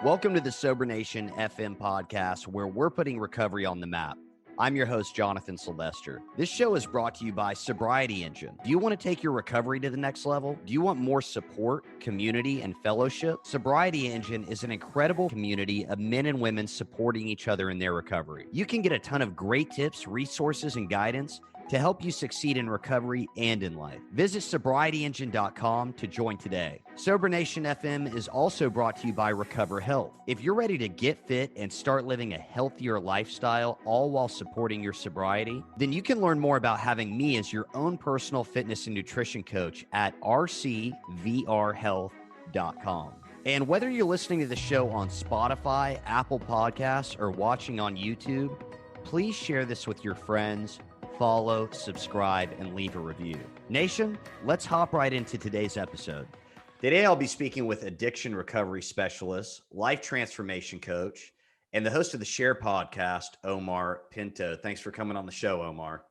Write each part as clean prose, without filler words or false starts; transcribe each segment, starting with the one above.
Welcome to the Sober Nation FM podcast, where we're putting recovery on the map. I'm your host, Jonathan Sylvester. This show is brought to you by Sobriety Engine. Do you want to take your recovery to the next level? Do you want more support, community, and fellowship? Sobriety Engine is an incredible community of men and women supporting each other in their recovery. You can get a ton of great tips, resources, and guidance to help you succeed in recovery and in life. Visit sobrietyengine.com to join today. Sober Nation FM is also brought to you by Recover Health. If you're ready to get fit and start living a healthier lifestyle, all while supporting your sobriety, then you can learn more about having me as your own personal fitness and nutrition coach at rcvrhealth.com. And whether you're listening to the show on Spotify, Apple Podcasts, or watching on YouTube, please share this with your friends. Follow, subscribe, and leave a review. Nation, let's hop right into today's episode. Today, I'll be speaking with addiction recovery specialist, life transformation coach, and the host of the SHAIR Podcast, Omar Pinto. Thanks for coming on the show, Omar.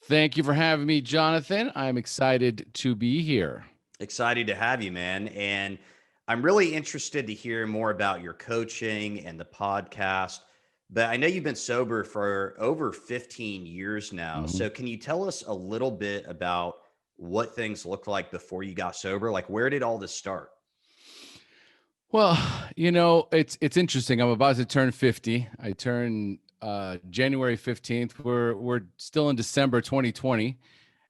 Thank you for having me, Jonathan. I'm excited to be here. Excited to have you, man. And I'm really interested to hear more about your coaching and the podcast. But I know you've been sober for over 15 years now. So can you tell us a little bit about what things looked like before you got sober? Like, where did all this start? Well, you know, it's interesting. I'm about to turn 50. I turn January 15th. We're still in December 2020.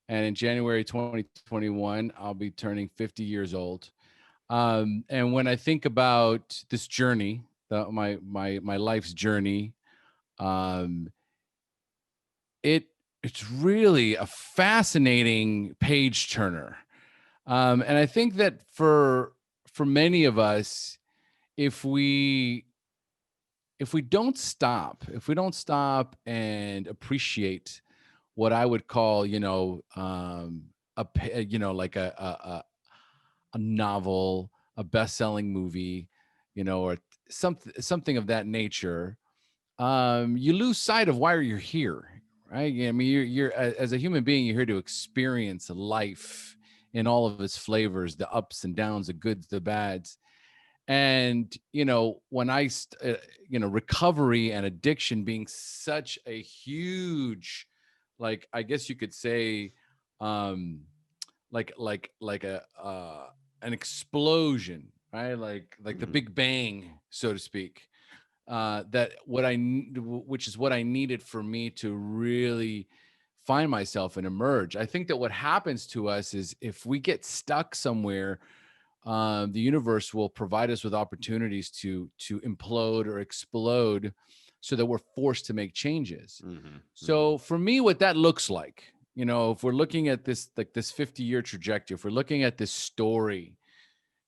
And in January 2021, I'll be turning 50 years old. And when I think about this journey, my life's journey, it's really a fascinating page turner. And I think that for many of us, if we don't stop and appreciate what I would call, like a novel, a best-selling movie, or something of that nature, you lose sight of why you're here, right? I mean, you're as a human being, you're here to experience life in all of its flavors, the ups and downs, the goods, the bads. And, when recovery and addiction being such a huge, like, I guess you could say, an explosion, right? Like the Big Bang, so to speak. Which is what I needed for me to really find myself and emerge. I think that what happens to us is if we get stuck somewhere, the universe will provide us with opportunities to implode or explode so that we're forced to make changes. So for me, what that looks like, if we're looking at this, like this 50-year trajectory, if we're looking at this story,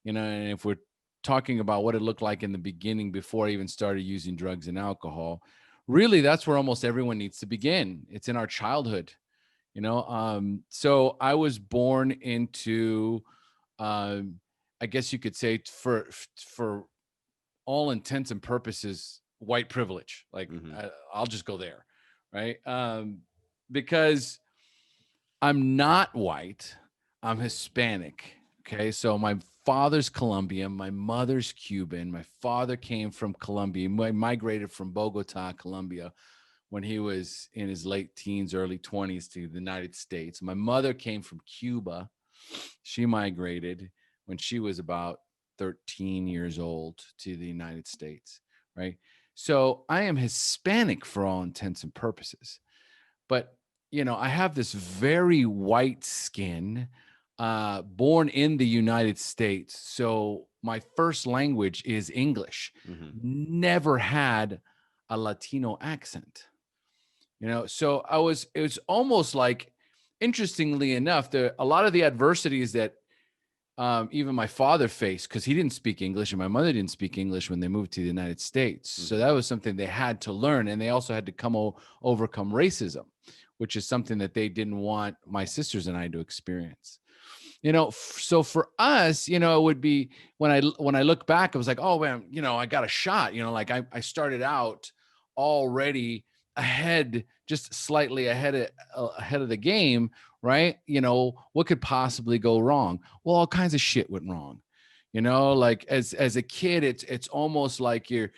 and if we're talking about what it looked like in the beginning before I even started using drugs and alcohol, really that's where almost everyone needs to begin. It's in our childhood, so I was born into, I guess you could say for all intents and purposes, white privilege. Like I'll just go there. Right. Because I'm not white, I'm Hispanic. Okay. So my father's Colombian, my mother's Cuban. My father came from Colombia, migrated from Bogota, Colombia, when he was in his late teens, early 20s to the United States. My mother came from Cuba. She migrated when she was about 13 years old to the United States, right? So I am Hispanic for all intents and purposes. But, I have this very white skin, born in the United States. So my first language is English. Never had a Latino accent, so it was almost like, interestingly enough, a lot of the adversities that even my father faced, because he didn't speak English and my mother didn't speak English when they moved to the United States. So that was something they had to learn. And they also had to overcome racism, which is something that they didn't want my sisters and I to experience. So for us, it would be when I look back, I was like, oh man, I got a shot, like I started out already ahead, just slightly ahead of the game, right? What could possibly go wrong? Well, all kinds of shit went wrong. You know, like as a kid, it's almost like you're,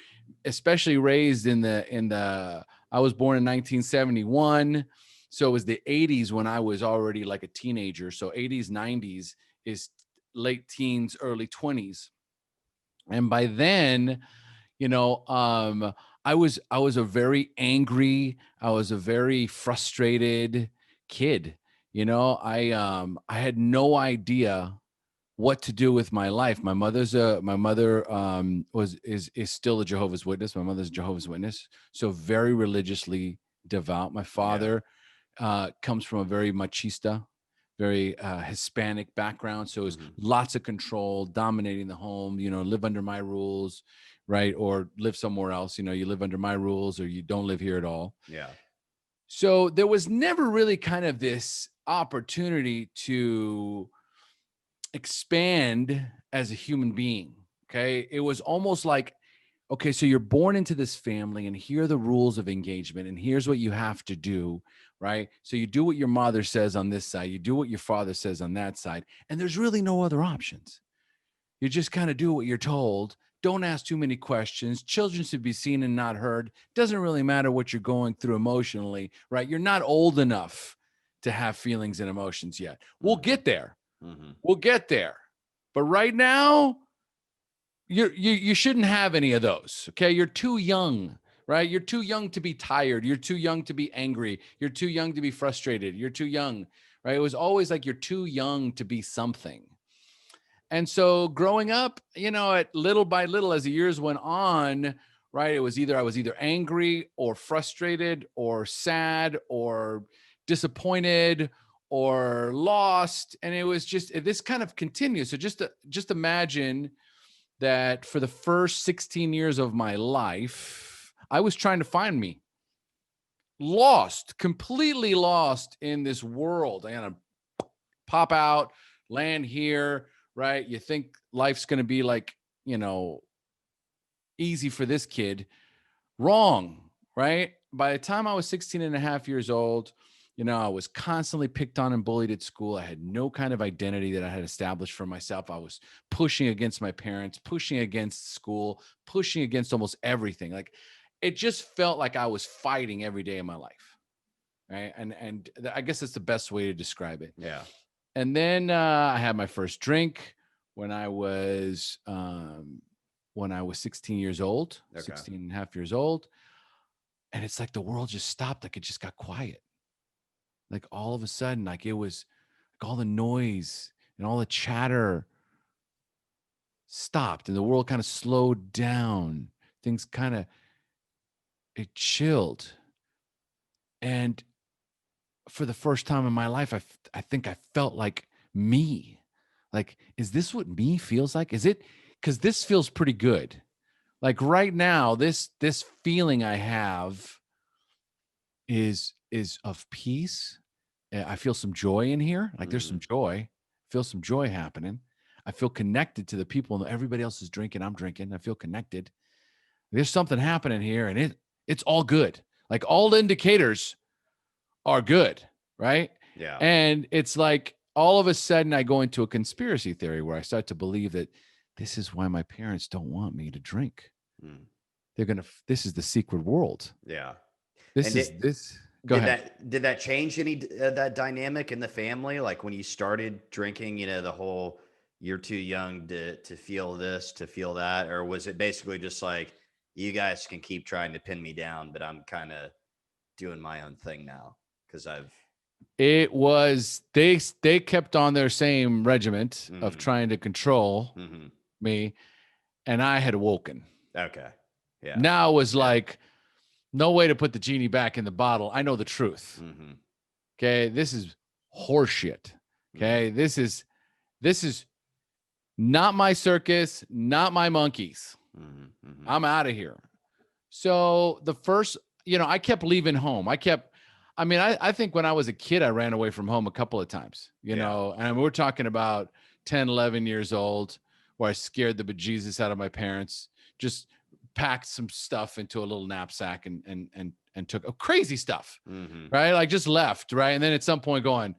especially raised in the I was born in 1971. So it was the 80s when I was already like a teenager. So 80s, 90s is late teens, early 20s. And by then, you know, I was a very angry, I was a very frustrated kid. You know, I had no idea what to do with my life. My mother is still a Jehovah's Witness. My mother's a Jehovah's Witness, so very religiously devout. My father comes from a very machista, very Hispanic background, so it's lots of control, dominating the home. You know, live under my rules, right, or live somewhere else. You know, you live under my rules, or you don't live here at all. Yeah. So there was never really kind of this opportunity to expand as a human being. Okay. It was almost like, okay, so you're born into this family, and here are the rules of engagement, and here's what you have to do, right? So you do what your mother says on this side, you do what your father says on that side, and there's really no other options. You just kind of do what you're told. Don't ask too many questions. Children should be seen and not heard. Doesn't really matter what you're going through emotionally, right? You're not old enough to have feelings and emotions yet. We'll get there. We'll get there. But right now, you shouldn't have any of those. Okay. You're too young, right? You're too young to be tired. You're too young to be angry. You're too young to be frustrated. You're too young, right? It was always like you're too young to be something. And so growing up, you know, at little by little, as the years went on, right, it was either I was either angry or frustrated or sad or disappointed or lost. And it was just, this kind of continues. So just imagine that for the first 16 years of my life, I was trying to find me, lost, completely lost in this world. I gotta pop out, land here, right? You think life's going to be like, you know, easy for this kid. Wrong, right? By the time I was 16 and a half years old, you know, I was constantly picked on and bullied at school. I had no kind of identity that I had established for myself. I was pushing against my parents, pushing against school, pushing against almost everything. Like, it just felt like I was fighting every day of my life, right? And I guess that's the best way to describe it. Yeah. And then I had my first drink when I was 16 years old, Okay. 16 and a half years old. And it's like the world just stopped. Like, it just got quiet. Like, all of a sudden, like, it was like all the noise and all the chatter stopped, and the world kind of slowed down. Things kind of, it chilled. And for the first time in my life, I think I felt like me. Like, is this what me feels like? Is it? Because this feels pretty good. Like right now, this feeling I have is of peace. I feel some joy in here. Like, there's some joy. I feel some joy happening. I feel connected to the people. Everybody else is drinking. I'm drinking. I feel connected. There's something happening here, and it's all good. Like, all the indicators are good, right? Yeah. And it's like all of a sudden I go into a conspiracy theory where I start to believe that this is why my parents don't want me to drink. This is the secret world. Yeah. Go ahead. Did that change any that dynamic in the family? Like, when you started drinking, you know, the whole you're too young to feel this, to feel that, or was it basically just like, you guys can keep trying to pin me down, but I'm kind of doing my own thing now because it was they kept on their same regiment of trying to control me, and I had awoken. Okay. Yeah. Now it was like, no way to put the genie back in the bottle. I know the truth. Okay. This is horseshit. Okay. This is not my circus, not my monkeys. I'm out of here. So the first, you know, I kept leaving home. I think when I was a kid, I ran away from home a couple of times, you know, and we're talking about 10, 11 years old, where I scared the bejesus out of my parents, just packed some stuff into a little knapsack and took crazy stuff, right? Like, just left, right? And then at some point going,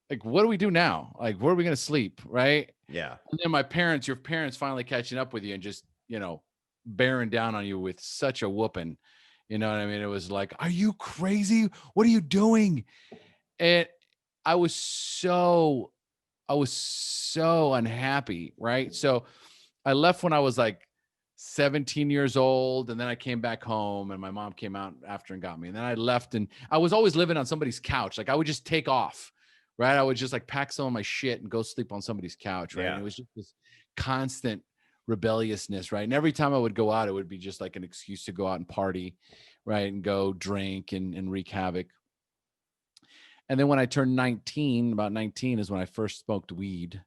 like, what do we do now? Like, where are we going to sleep? Right. Yeah. And then your parents finally catching up with you and just, bearing down on you with such a whooping. You know what I mean? It was like, are you crazy? What are you doing? And I was so, I was so unhappy. Right. So I left when I was like 17 years old. And then I came back home and my mom came out after and got me. And then I left and I was always living on somebody's couch. Like I would just take off, right? I would just like pack some of my shit and go sleep on somebody's couch, right? Yeah. And it was just this constant rebelliousness, right? And every time I would go out, it would be just like an excuse to go out and party, right? And go drink and wreak havoc. And then when I turned 19, about 19 is when I first smoked weed,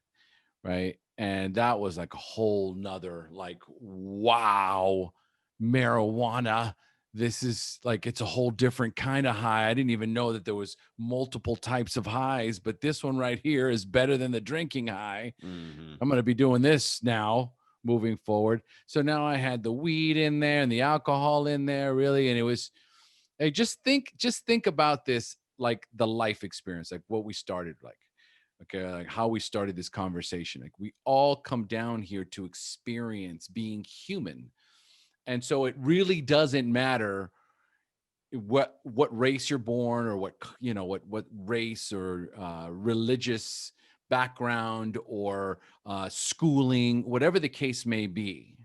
right? And that was like a whole nother, like, wow, marijuana. This is like, it's a whole different kind of high. I didn't even know that there was multiple types of highs, but this one right here is better than the drinking high. Mm-hmm. I'm going to be doing this now moving forward. So now I had the weed in there and the alcohol in there, really. And it was, hey, just think about this, like the life experience, like what we started, like, okay, like how we started this conversation. Like we all come down here to experience being human. And so it really doesn't matter what race you're born or what race or religious background or schooling, whatever the case may be.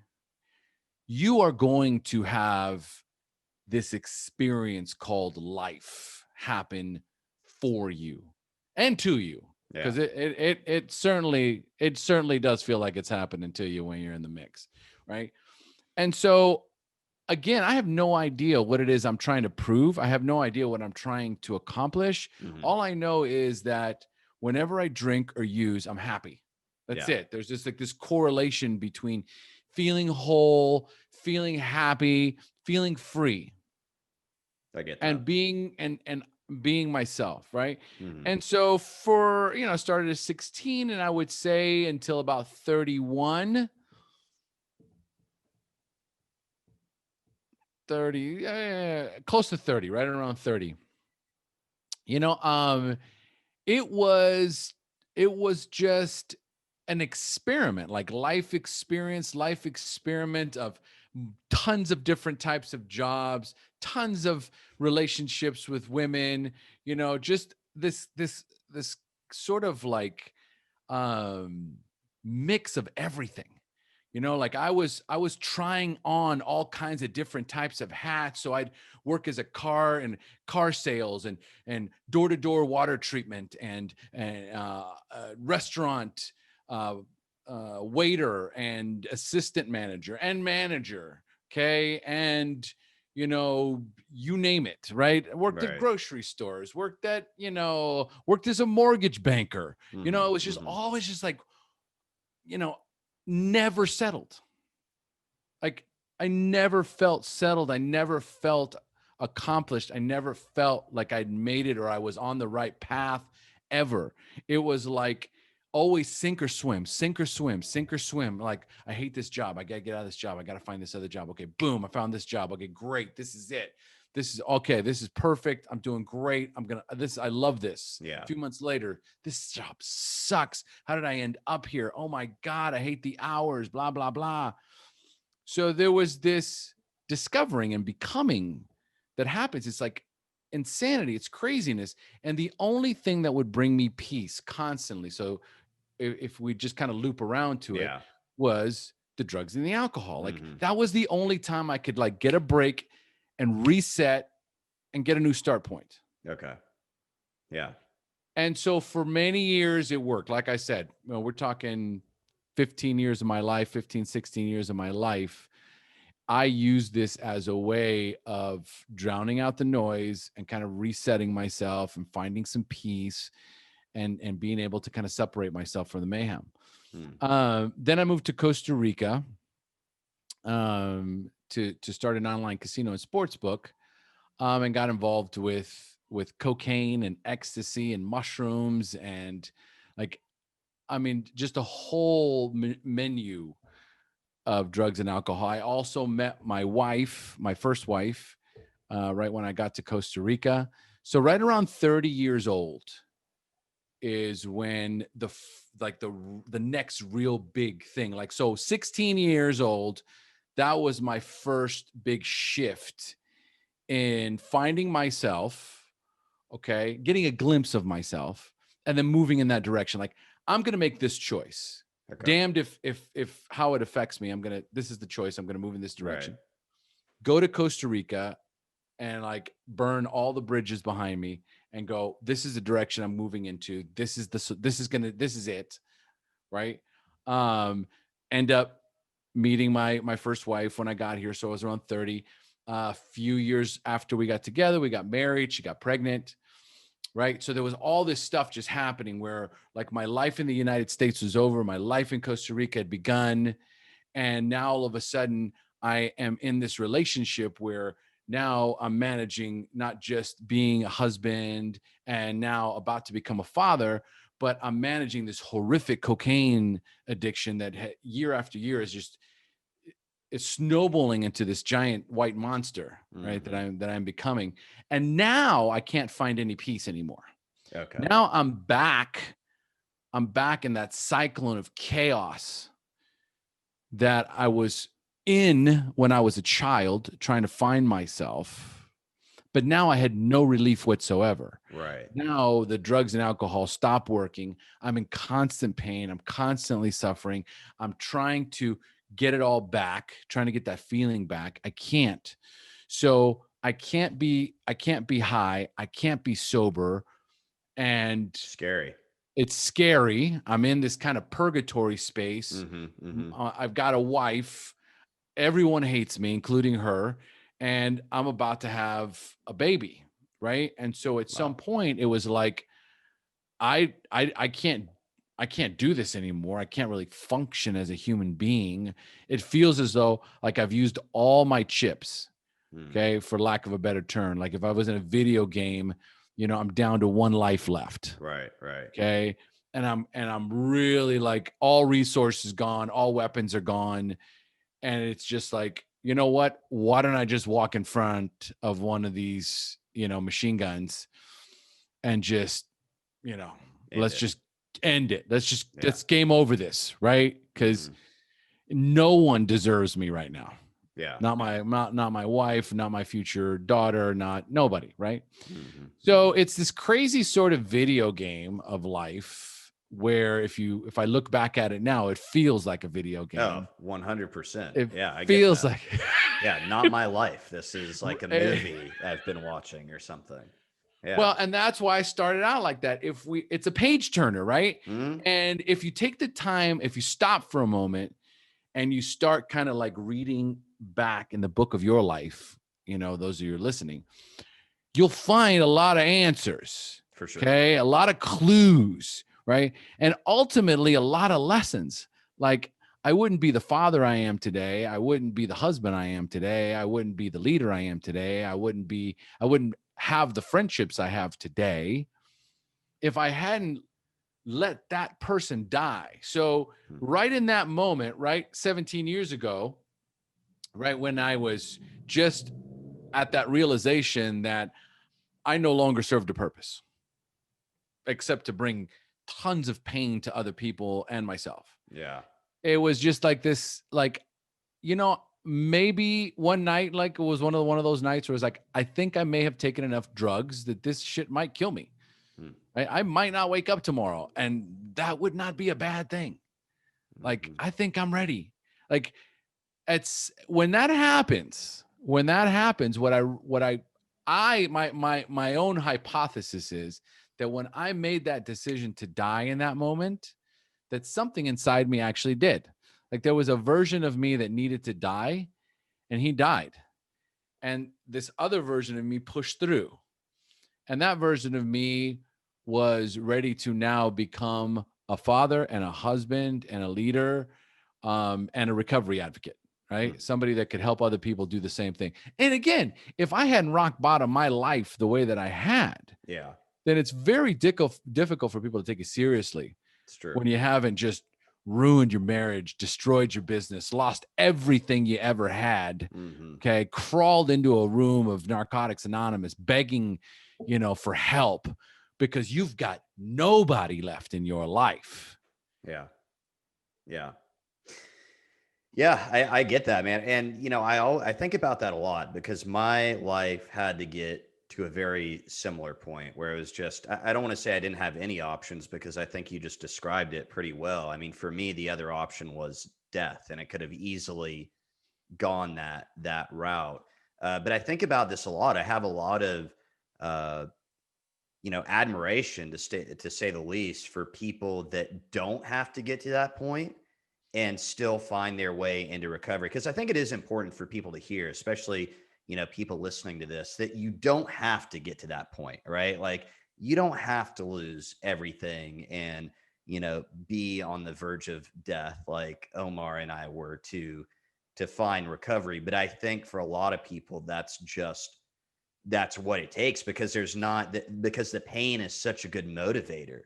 You are going to have this experience called life happen for you and to you. Because it certainly does feel like it's happening to you when you're in the mix, right? And so again, I have no idea what it is I'm trying to prove. I have no idea what I'm trying to accomplish. Mm-hmm. All I know is that whenever I drink or use, I'm happy. That's Yeah. it. There's just like this correlation between feeling whole, feeling happy, feeling free, I get that. and being myself, right? Mm-hmm. And so for, I started at 16 and I would say until about 31, 30, close to 30, right around 30. It was just an experiment, like life experiment of tons of different types of jobs, tons of relationships with women, just this sort of like mix of everything. Like I was trying on all kinds of different types of hats. So I'd work as a car sales and door-to-door water treatment and restaurant waiter and assistant manager and manager. Okay. And, you name it, right? I worked at grocery stores, worked as a mortgage banker. Mm-hmm. It was just always just like, never settled. Like I never felt settled. I never felt accomplished. I never felt like I'd made it or I was on the right path ever. It was like always sink or swim, sink or swim, sink or swim. Like, I hate this job. I got to get out of this job. I got to find this other job. Okay, boom, I found this job. Okay, great. This is it. This is okay. This is perfect. I'm doing great. I love this. Yeah. A few months later, this job sucks. How did I end up here? Oh my God, I hate the hours, blah, blah, blah. So there was this discovering and becoming that happens. It's like insanity. It's craziness. And the only thing that would bring me peace constantly, so if we just kind of loop around to it, was the drugs and the alcohol. Like that was the only time I could like get a break and reset and get a new start point. Okay. Yeah. And so for many years it worked. Like I said, we're talking 15 years of my life, 15, 16 years of my life. I used this as a way of drowning out the noise and kind of resetting myself and finding some peace and being able to kind of separate myself from the mayhem. Then I moved to Costa Rica to start an online casino and sports book, and got involved with cocaine and ecstasy and mushrooms and just a whole menu of drugs and alcohol. I also met my wife, my first wife, right when I got to Costa Rica. So right around 30 years old, is when the next real big thing, like, so 16 years old, that was my first big shift in finding myself, okay, getting a glimpse of myself, and then moving in that direction. Like, I'm going to make this choice. Okay. Damned if how it affects me. This is the choice. I'm going to move in this direction. Right. Go to Costa Rica and like burn all the bridges behind me and go, this is the direction I'm moving into. This is it. Right. End up meeting my first wife when I got here. So I was around 30. A few years after we got together, we got married. She got pregnant. Right. So there was all this stuff just happening where like my life in the United States was over. My life in Costa Rica had begun. And now all of a sudden I am in this relationship where now I'm managing not just being a husband and now about to become a father, but I'm managing this horrific cocaine addiction that year after year is just, it's snowballing into this giant white monster, right? That I'm becoming. And now I can't find any peace anymore. Okay. Now I'm back in that cyclone of chaos that I was in when I was a child, trying to find myself. But now I had no relief whatsoever. Right. Now the drugs and alcohol stop working. I'm in constant pain. I'm constantly suffering. I'm trying to get it all back, trying to get that feeling back. I can't. So I can't be high. I can't be sober. And Scary. it's scary. I'm in this kind of purgatory space. I've got a wife. Everyone hates me, including her. And I'm about to have a baby. Right. And so at some point it was like, I can't do this anymore. I can't really function as a human being. It feels as though like I've used all my chips, okay, for lack of a better term. Like if I was in a video game, I'm down to one life left. Right. Okay. And I'm really like all resources gone, all weapons are gone. And it's just like, you know what? Why don't I just walk in front of one of these, machine guns and just, let's just end it. Let's game over this, right? Because no one deserves me right now. Yeah. Not my wife, not my future daughter, not nobody, right? So it's this crazy sort of video game of life where if I look back at it now, it feels like a video game. Oh, 100%. It I feels get that. like yeah, not my life. This is like a movie I've been watching or something. Yeah. Well, and that's why I started out like that. It's a page turner, right? And if you take the time, if you stop for a moment and you start kind of like reading back in the book of your life, those of you listening, you'll find a lot of answers. For sure. Okay. A lot of clues, right? And ultimately a lot of lessons. Like I wouldn't be the father I am today. I wouldn't be the husband I am today. I wouldn't be the leader I am today. I wouldn't have the friendships I have today if I hadn't let that person die. So right in that moment, right, 17 years ago, right, when I was just at that realization that I no longer served a purpose except to bring tons of pain to other people and myself. Yeah. It was just like this, like, maybe one night, like it was one of those nights where it was like, I think I may have taken enough drugs that this shit might kill me. I might not wake up tomorrow, and that would not be a bad thing. Like, I think I'm ready. Like, it's when that happens, my own hypothesis is that when I made that decision to die in that moment, that something inside me actually did. Like there was a version of me that needed to die, and he died. And this other version of me pushed through. And that version of me was ready to now become a father and a husband and a leader, and a recovery advocate, right? Somebody that could help other people do the same thing. And again, if I hadn't rock bottom my life the way that I had, then it's very difficult for people to take it seriously. It's true. When you haven't just ruined your marriage, destroyed your business, lost everything you ever had, okay, crawled into a room of Narcotics Anonymous, begging, for help, because you've got nobody left in your life. Yeah. Yeah. Yeah, I get that, man. And I think about that a lot because my life had to get to a very similar point where it was just I don't want to say I didn't have any options because I think you just described it pretty well. I mean, for me, the other option was death, and it could have easily gone that route. But I think about this a lot. I have a lot of uh, admiration to say the least for people that don't have to get to that point and still find their way into recovery. Because I think it is important for people to hear, especially, people listening to this, that you don't have to get to that point, right? Like you don't have to lose everything and, be on the verge of death like Omar and I were to find recovery. But I think for a lot of people, that's what it takes because because the pain is such a good motivator,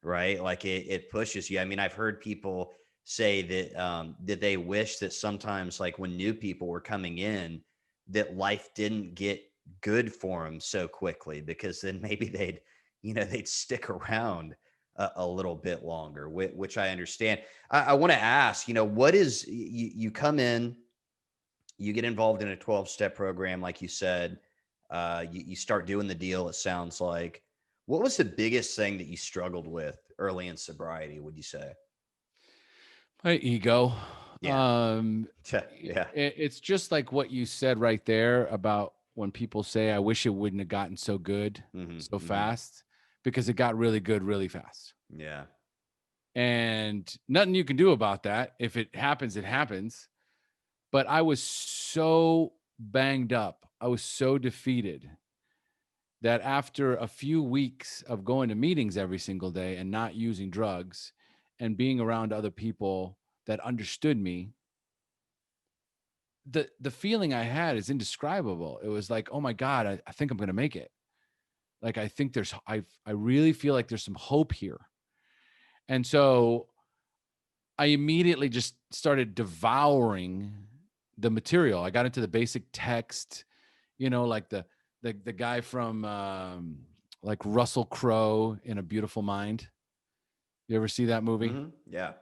right? Like it pushes you. I mean, I've heard people say that they wish that sometimes, like when new people were coming in, that life didn't get good for them so quickly because then maybe they'd stick around a little bit longer, which I understand. I want to ask, what is you come in, you get involved in a 12-step program, like you said, you start doing the deal. It sounds like. What was the biggest thing that you struggled with early in sobriety, would you say? My ego. Yeah. Yeah. It's just like what you said right there about when people say, I wish it wouldn't have gotten so good so fast, because it got really good really fast. Yeah. And nothing you can do about that. If it happens, it happens. But I was so banged up. I was so defeated that after a few weeks of going to meetings every single day and not using drugs and being around other people that understood me, the feeling I had is indescribable. It was like, oh my God, I think I'm gonna make it. Like I think I really feel like there's some hope here. And so I immediately just started devouring the material. I got into the basic text, like the guy from like Russell Crowe in A Beautiful Mind. You ever see that movie? Yeah.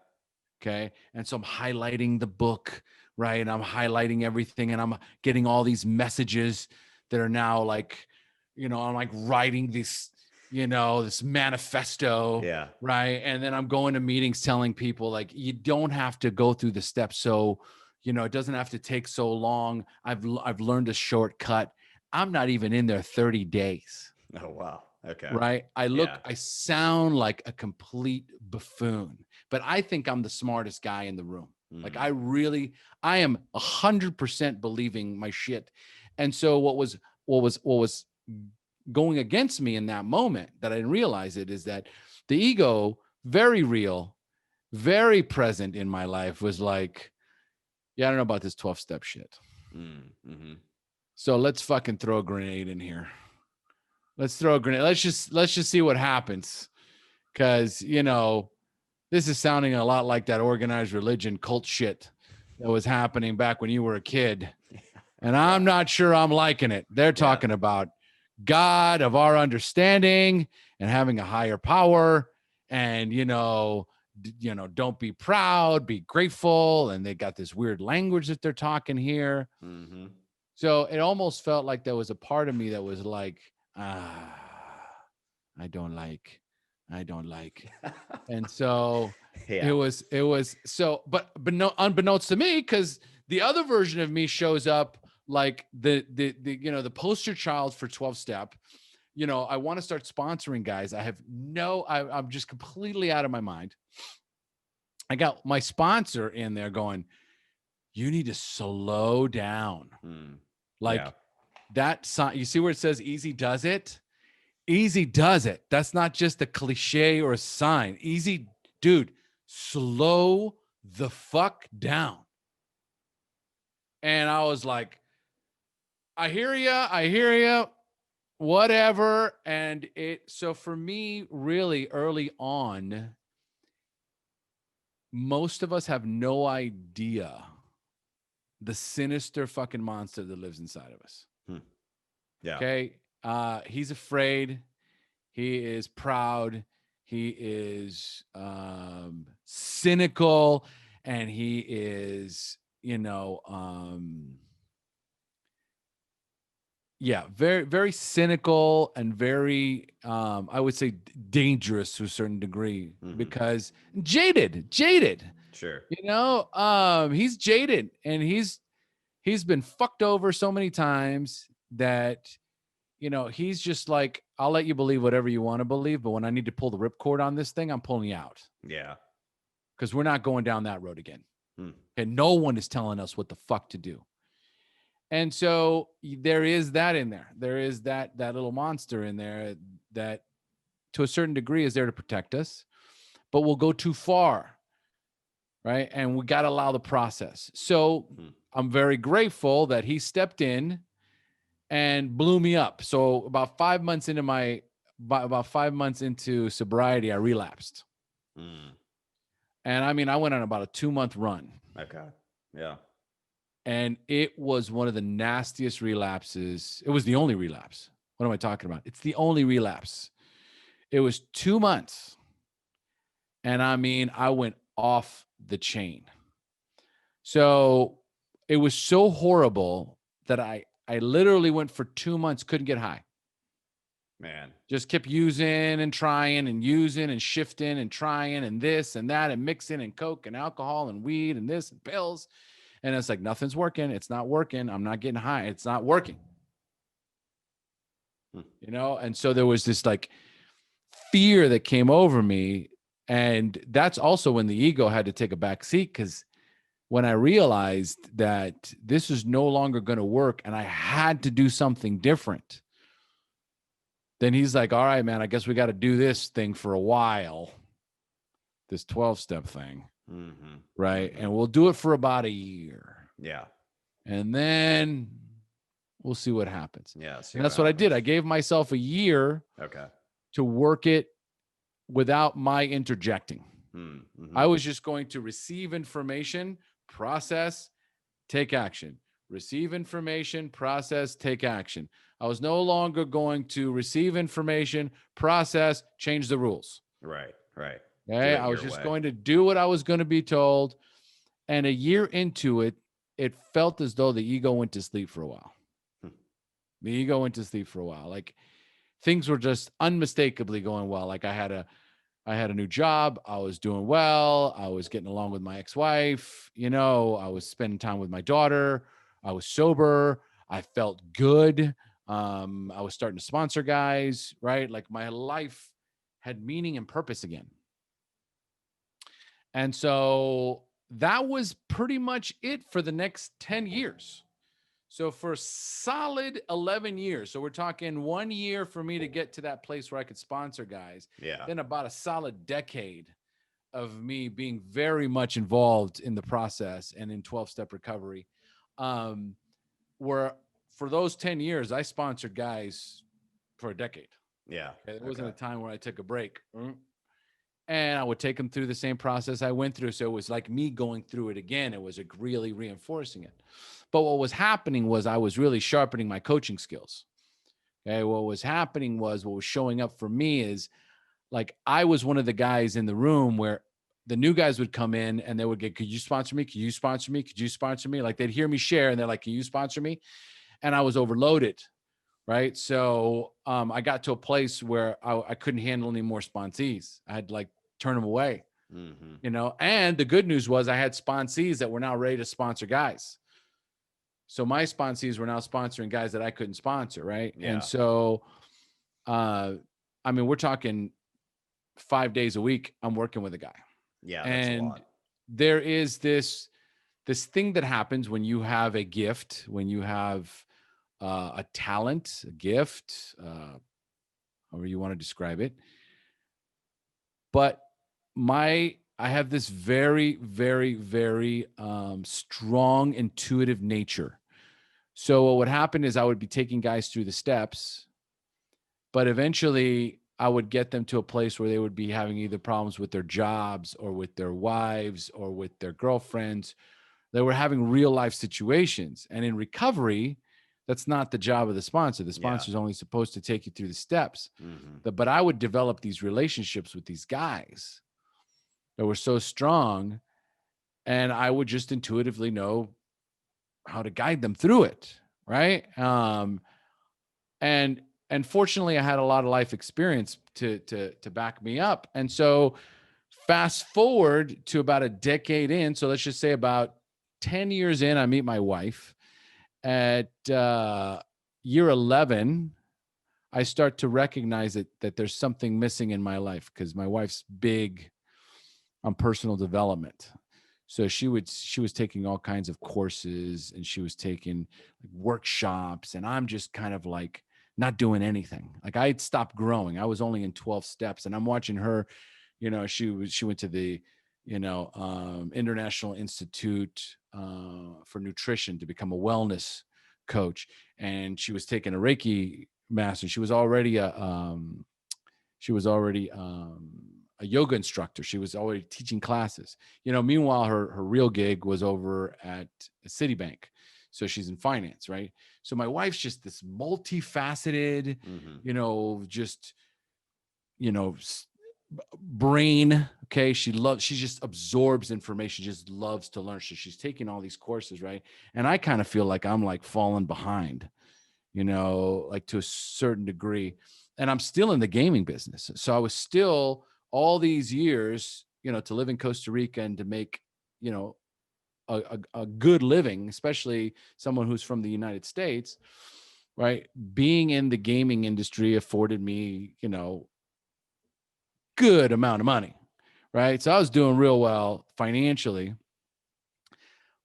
Okay. And so I'm highlighting the book, right? And I'm highlighting everything and I'm getting all these messages that are now like, I'm like writing this manifesto. Yeah. Right. And then I'm going to meetings telling people like, you don't have to go through the steps. So, it doesn't have to take so long. I've learned a shortcut. I'm not even in there 30 days. Oh, wow. Okay. Right. I sound like a complete buffoon, but I think I'm the smartest guy in the room. Like I am 100% believing my shit. And so what was going against me in that moment that I didn't realize it is that the ego, very real, very present in my life, was like, yeah, I don't know about this 12-step shit. So let's fucking throw a grenade in here. Let's throw a grenade. Let's just see what happens. Cause this is sounding a lot like that organized religion cult shit that was happening back when you were a kid. And I'm not sure I'm liking it. They're talking about God of our understanding and having a higher power and, don't be proud, be grateful. And they got this weird language that they're talking here. So it almost felt like there was a part of me that was like, I don't like. And so it was so, but no, unbeknownst to me, because the other version of me shows up like the poster child for 12-step. I want to start sponsoring guys. I'm just completely out of my mind. I got my sponsor in there going, you need to slow down. That sign, you see where it says easy does it? Easy does it. That's not just a cliche or a sign. Easy, dude, slow the fuck down. And I was like, I hear you, whatever. And so for me, really early on, most of us have no idea the sinister fucking monster that lives inside of us. Yeah. Okay. He's afraid. He is proud. He is cynical, and he is, very, very cynical and very, I would say, dangerous to a certain degree, because jaded. Sure. He's jaded, and he's been fucked over so many times that, he's just like, I'll let you believe whatever you want to believe, but when I need to pull the ripcord on this thing, I'm pulling you out. Yeah. Because we're not going down that road again. Hmm. And no one is telling us what the fuck to do. And so there is that in there. There is that little monster in there that, to a certain degree, is there to protect us, but we'll go too far, right? And we got to allow the process. So I'm very grateful that he stepped in and blew me up. So about 5 months into sobriety, I relapsed. And I mean, I went on about a 2-month run. Okay. Yeah. And it was one of the nastiest relapses. It was the only relapse. What am I talking about? It's the only relapse. It was 2 months. And I mean, I went off the chain. So it was so horrible that I literally went for 2 months, couldn't get high. Man. Just kept using and trying and using and shifting and trying and this and that and mixing and coke and alcohol and weed and this and pills. And it's like, nothing's working. It's not working. I'm not getting high. It's not working. And so there was this like fear that came over me. And that's also when the ego had to take a back seat, because when I realized that this is no longer going to work and I had to do something different, then he's like, all right, man, I guess we got to do this thing for a while, this 12-step thing. Right. And we'll do it for about a year. Yeah. And then we'll see what happens. Yeah. And that's what I did. I gave myself a year to work it without my interjecting. I was just going to receive information, process, take action. Receive information, process, take action. I was no longer going to receive information, process, change the rules. Right. Okay. I was just going to do what I was going to be told. And a year into it, it felt as though the ego went to sleep for a while. The ego went to sleep for a while. Like, things were just unmistakably going well. Like, I had a new job. I was doing well. I was getting along with my ex-wife. I was spending time with my daughter. I was sober. I felt good. I was starting to sponsor guys, right? Like, my life had meaning and purpose again. And so that was pretty much it for the next 10 years. So for solid 11 years. So we're talking 1 year for me to get to that place where I could sponsor guys. Yeah. Then about a solid decade of me being very much involved in the process and in 12-step recovery. Where for those 10 years, I sponsored guys for a decade. Yeah. It wasn't a time where I took a break. And I would take them through the same process I went through. So it was like me going through it again. It was really reinforcing it. But what was happening was I was really sharpening my coaching skills. Okay. What was showing up for me is, like, I was one of the guys in the room where the new guys would come in and they would get, could you sponsor me? Could you sponsor me? Could you sponsor me? Like, they'd hear me share and they're like, can you sponsor me? And I was overloaded. Right. So I got to a place where I couldn't handle any more sponsees. I had to, like, turn them away, and the good news was I had sponsees that were now ready to sponsor guys. So my sponsees were now sponsoring guys that I couldn't sponsor. Right. Yeah. And so, we're talking 5 days a week I'm working with a guy. Yeah. That's and a lot. There is this thing that happens when you have a gift, when you have a talent, a gift, however you want to describe it. But I have this very, very, very strong intuitive nature. So what would happen is I would be taking guys through the steps, but eventually I would get them to a place where they would be having either problems with their jobs or with their wives or with their girlfriends. They were having real life situations. And in recovery, That's not the job of the sponsor. The sponsor is only supposed to take you through the steps. But I would develop these relationships with these guys that were so strong, and I would just intuitively know how to guide them through it, right? And fortunately, I had a lot of life experience to back me up. And so, fast forward to about a decade in, so let's just say about 10 years in, I meet my wife. At year 11, I start to recognize that there's something missing in my life, because my wife's big on personal development. So she was taking all kinds of courses, and she was taking workshops, and I'm just kind of like not doing anything. Like, I'd stopped growing. I was only in 12 steps, and I'm watching her. She went to the International Institute for Nutrition to become a wellness coach, and she was taking a Reiki master. She was already a yoga instructor. She was already teaching classes. Meanwhile, her real gig was over at Citibank. So she's in finance, right? So my wife's just this multifaceted, brain. Okay. She just absorbs information, just loves to learn. So she's taking all these courses, right? And I kind of feel like I'm like falling behind, like to a certain degree. And I'm still in the gaming business. So I was still all these years, to live in Costa Rica and to make, a good living, especially someone who's from the United States, right? Being in the gaming industry afforded me, good amount of money, right? So I was doing real well financially.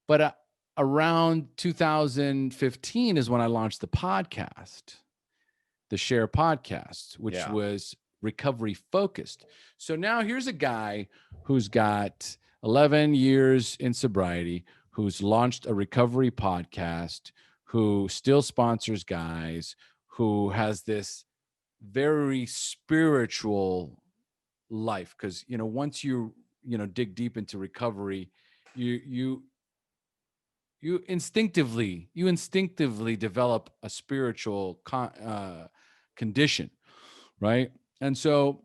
But around 2015 is when I launched the podcast, the SHAIR Podcast, which was recovery focused. So now here's a guy who's got 11 years in sobriety, who's launched a recovery podcast, who still sponsors guys, who has this very spiritual life. Because, once you dig deep into recovery, you instinctively develop a spiritual condition, right? And so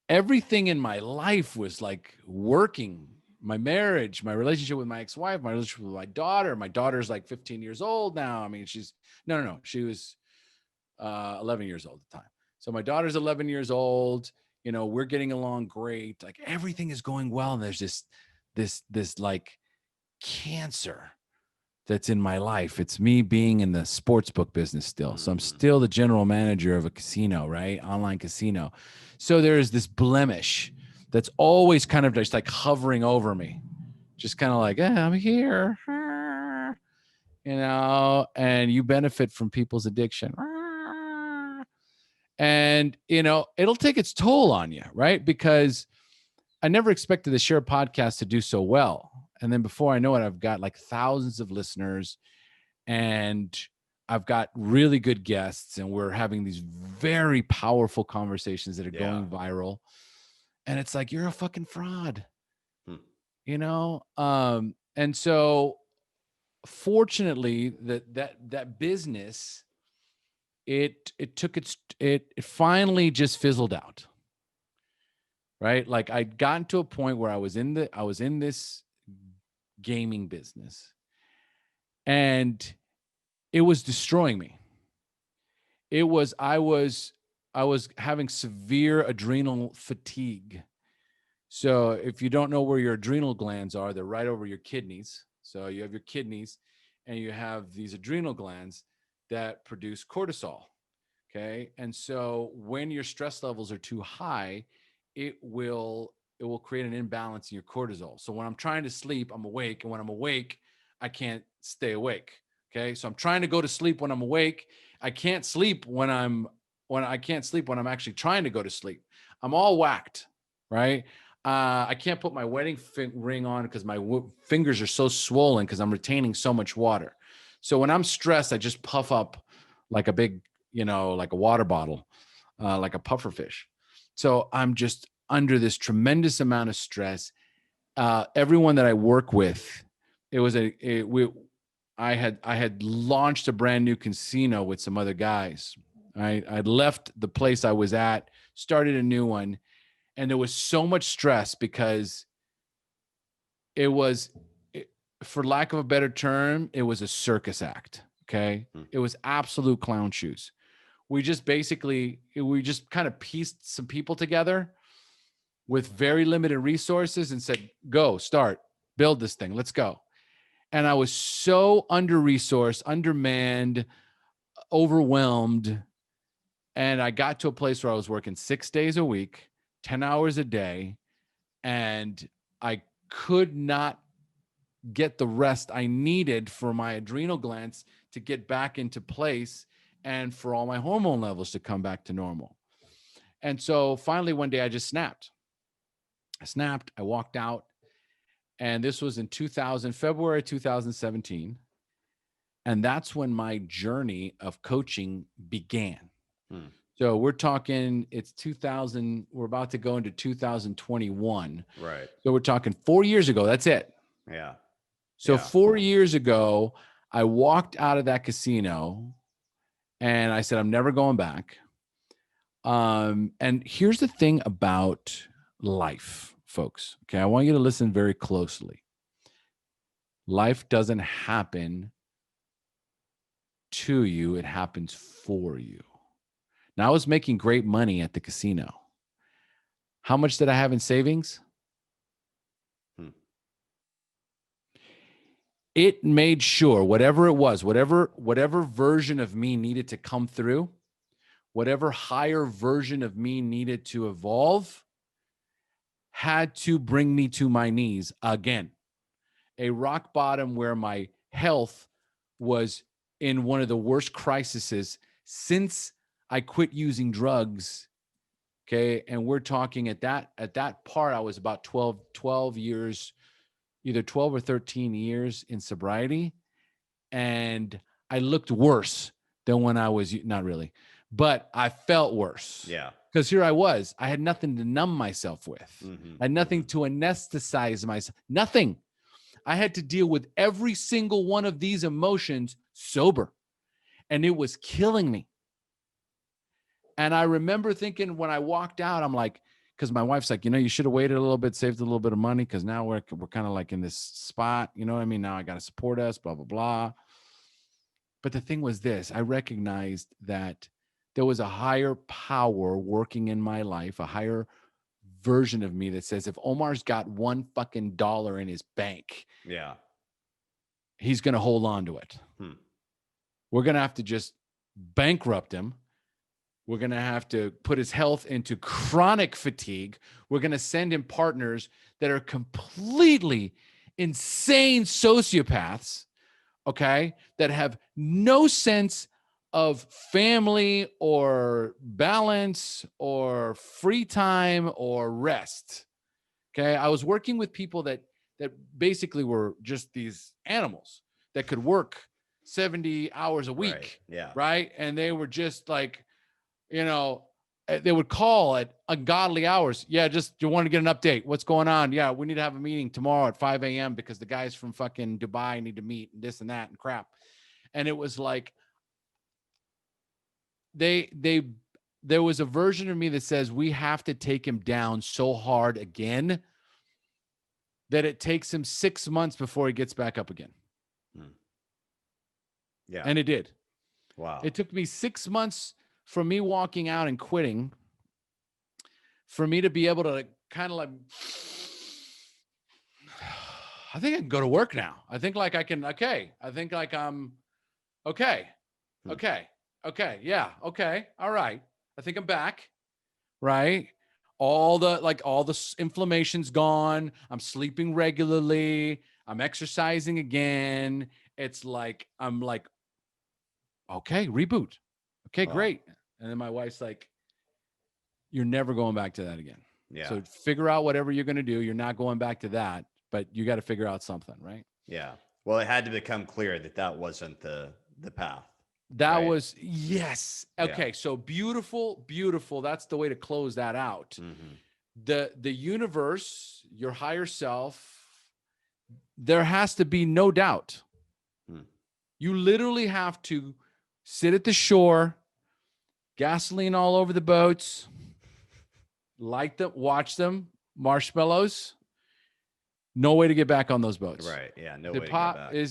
everything in my life was like working. My marriage, my relationship with my ex-wife, my relationship with my daughter. My daughter's like 15 years old now. I mean, she's no, she was 11 years old at the time. So my daughter's 11 years old. We're getting along great. Like, everything is going well. And there's this like cancer that's in my life. It's me being in the sports book business still. So I'm still the general manager of a casino, right? Online casino. So there's this blemish that's always kind of just like hovering over me. Just kind of like, I'm here, and you benefit from people's addiction. And, it'll take its toll on you, right? Because I never expected the SHAIR Podcast to do so well. And then before I know it, I've got like thousands of listeners, and I've got really good guests, and we're having these very powerful conversations that are going viral. And it's like, you're a fucking fraud, And so fortunately that business, it finally just fizzled out. Right? Like, I'd gotten to a point where I was in this gaming business, and it was destroying me. I was having severe adrenal fatigue. So if you don't know where your adrenal glands are, they're right over your kidneys. So you have your kidneys, and you have these adrenal glands that produce cortisol. Okay. And so when your stress levels are too high, it will create an imbalance in your cortisol. So when I'm trying to sleep, I'm awake. And when I'm awake, I can't stay awake. Okay. So I'm trying to go to sleep when I'm awake. I can't sleep when I'm actually trying to go to sleep. I'm all whacked. Right. I can't put my wedding ring on because my fingers are so swollen because I'm retaining so much water. So when I'm stressed, I just puff up like a big, like a water bottle, like a puffer fish. So I'm just under this tremendous amount of stress. Everyone that I work with, I had launched a brand new casino with some other guys. I'd left the place I was at, started a new one, and there was so much stress because it was, for lack of a better term, it was a circus act. Okay. It was absolute clown shoes. We just kind of pieced some people together with very limited resources and said, go, start, build this thing. Let's go. And I was so under-resourced, undermanned, overwhelmed. And I got to a place where I was working 6 days a week, 10 hours a day, and I could not get the rest I needed for my adrenal glands to get back into place and for all my hormone levels to come back to normal. And so finally one day I just snapped. I walked out, and this was in February 2017. And that's when my journey of coaching began. So we're talking, it's 2000, we're about to go into 2021. Right. So we're talking 4 years ago. That's it. Yeah. So 4 years ago, I walked out of that casino and I said, I'm never going back. And here's the thing about life, folks. Okay. I want you to listen very closely. Life doesn't happen to you. It happens for you. Now, I was making great money at the casino. How much did I have in savings? It made sure whatever it was, whatever version of me needed to come through, whatever higher version of me needed to evolve, had to bring me to my knees again. A rock bottom where my health was in one of the worst crises since I quit using drugs. Okay. And we're talking at that part, I was about 12 years, either 12 or 13 years in sobriety. And I looked worse than when I was, not really, but I felt worse. Yeah. Because here I had nothing to numb myself with. I had nothing to anesthetize myself, nothing. I had to deal with every single one of these emotions sober. And it was killing me. And I remember thinking when I walked out, I'm like, because my wife's like, you should have waited a little bit, saved a little bit of money, because now we're kind of like in this spot. You know what I mean? Now I got to support us, blah, blah, blah. But the thing was this, I recognized that there was a higher power working in my life, a higher version of me that says, if Omar's got one fucking dollar in his bank, he's going to hold on to it. We're going to have to just bankrupt him. We're going to have to put his health into chronic fatigue. We're going to send him partners that are completely insane sociopaths, okay, that have no sense of family or balance or free time or rest. Okay. I was working with people that basically were just these animals that could work 70 hours a week. Right. Yeah. Right. And they were just like, they would call at ungodly hours. Yeah. Just, you want to get an update. What's going on? Yeah. We need to have a meeting tomorrow at 5 a.m. because the guys from fucking Dubai need to meet and this and that and crap. And it was like, there was a version of me that says we have to take him down so hard again that it takes him 6 months before he gets back up again. Yeah. And it did. Wow. It took me 6 months from me walking out and quitting for me to be able to kind of like, I think I can go to work now. I think like I can, okay. I think like I'm okay. Okay. Yeah. Okay. All right. I think I'm back. Right. All the inflammation's gone. I'm sleeping regularly. I'm exercising again. It's like, I'm like, okay, reboot. Okay, great. And then my wife's like, you're never going back to that again. Yeah. So figure out whatever you're going to do. You're not going back to that, but you got to figure out something. Right. Yeah. Well, it had to become clear that wasn't the path. That was, yes. Okay. Yeah. So beautiful. That's the way to close that out. The universe, your higher self, there has to be no doubt You literally have to sit at the shore, gasoline all over the boats, light them, watch them, marshmallows. No way to get back on those boats. Right. Yeah. No The way to pop get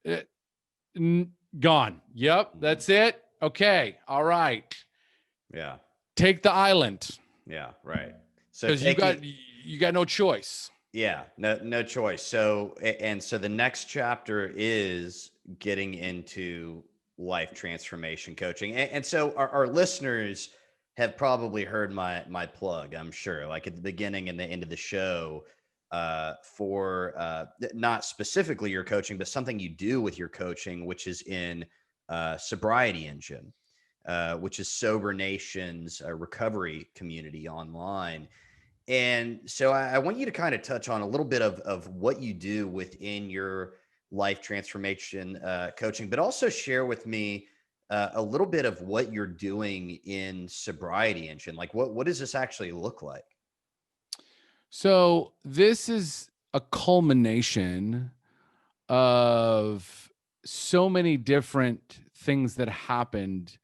back. Gone. Yep. That's it. Okay. All right. Yeah. Take the island. Yeah. Right. So Because you got no choice. Yeah, no choice. So the next chapter is getting into life transformation coaching. And so our listeners have probably heard my plug, I'm sure, like at the beginning and the end of the show, for not specifically your coaching, but something you do with your coaching, which is in Sobriety Engine, which is Sober Nation's recovery community online. And so I want you to kind of touch on a little bit of what you do within your life transformation coaching, but also share with me a little bit of what you're doing in Sobriety Engine. Like what does this actually look like? So this is a culmination of so many different things that happened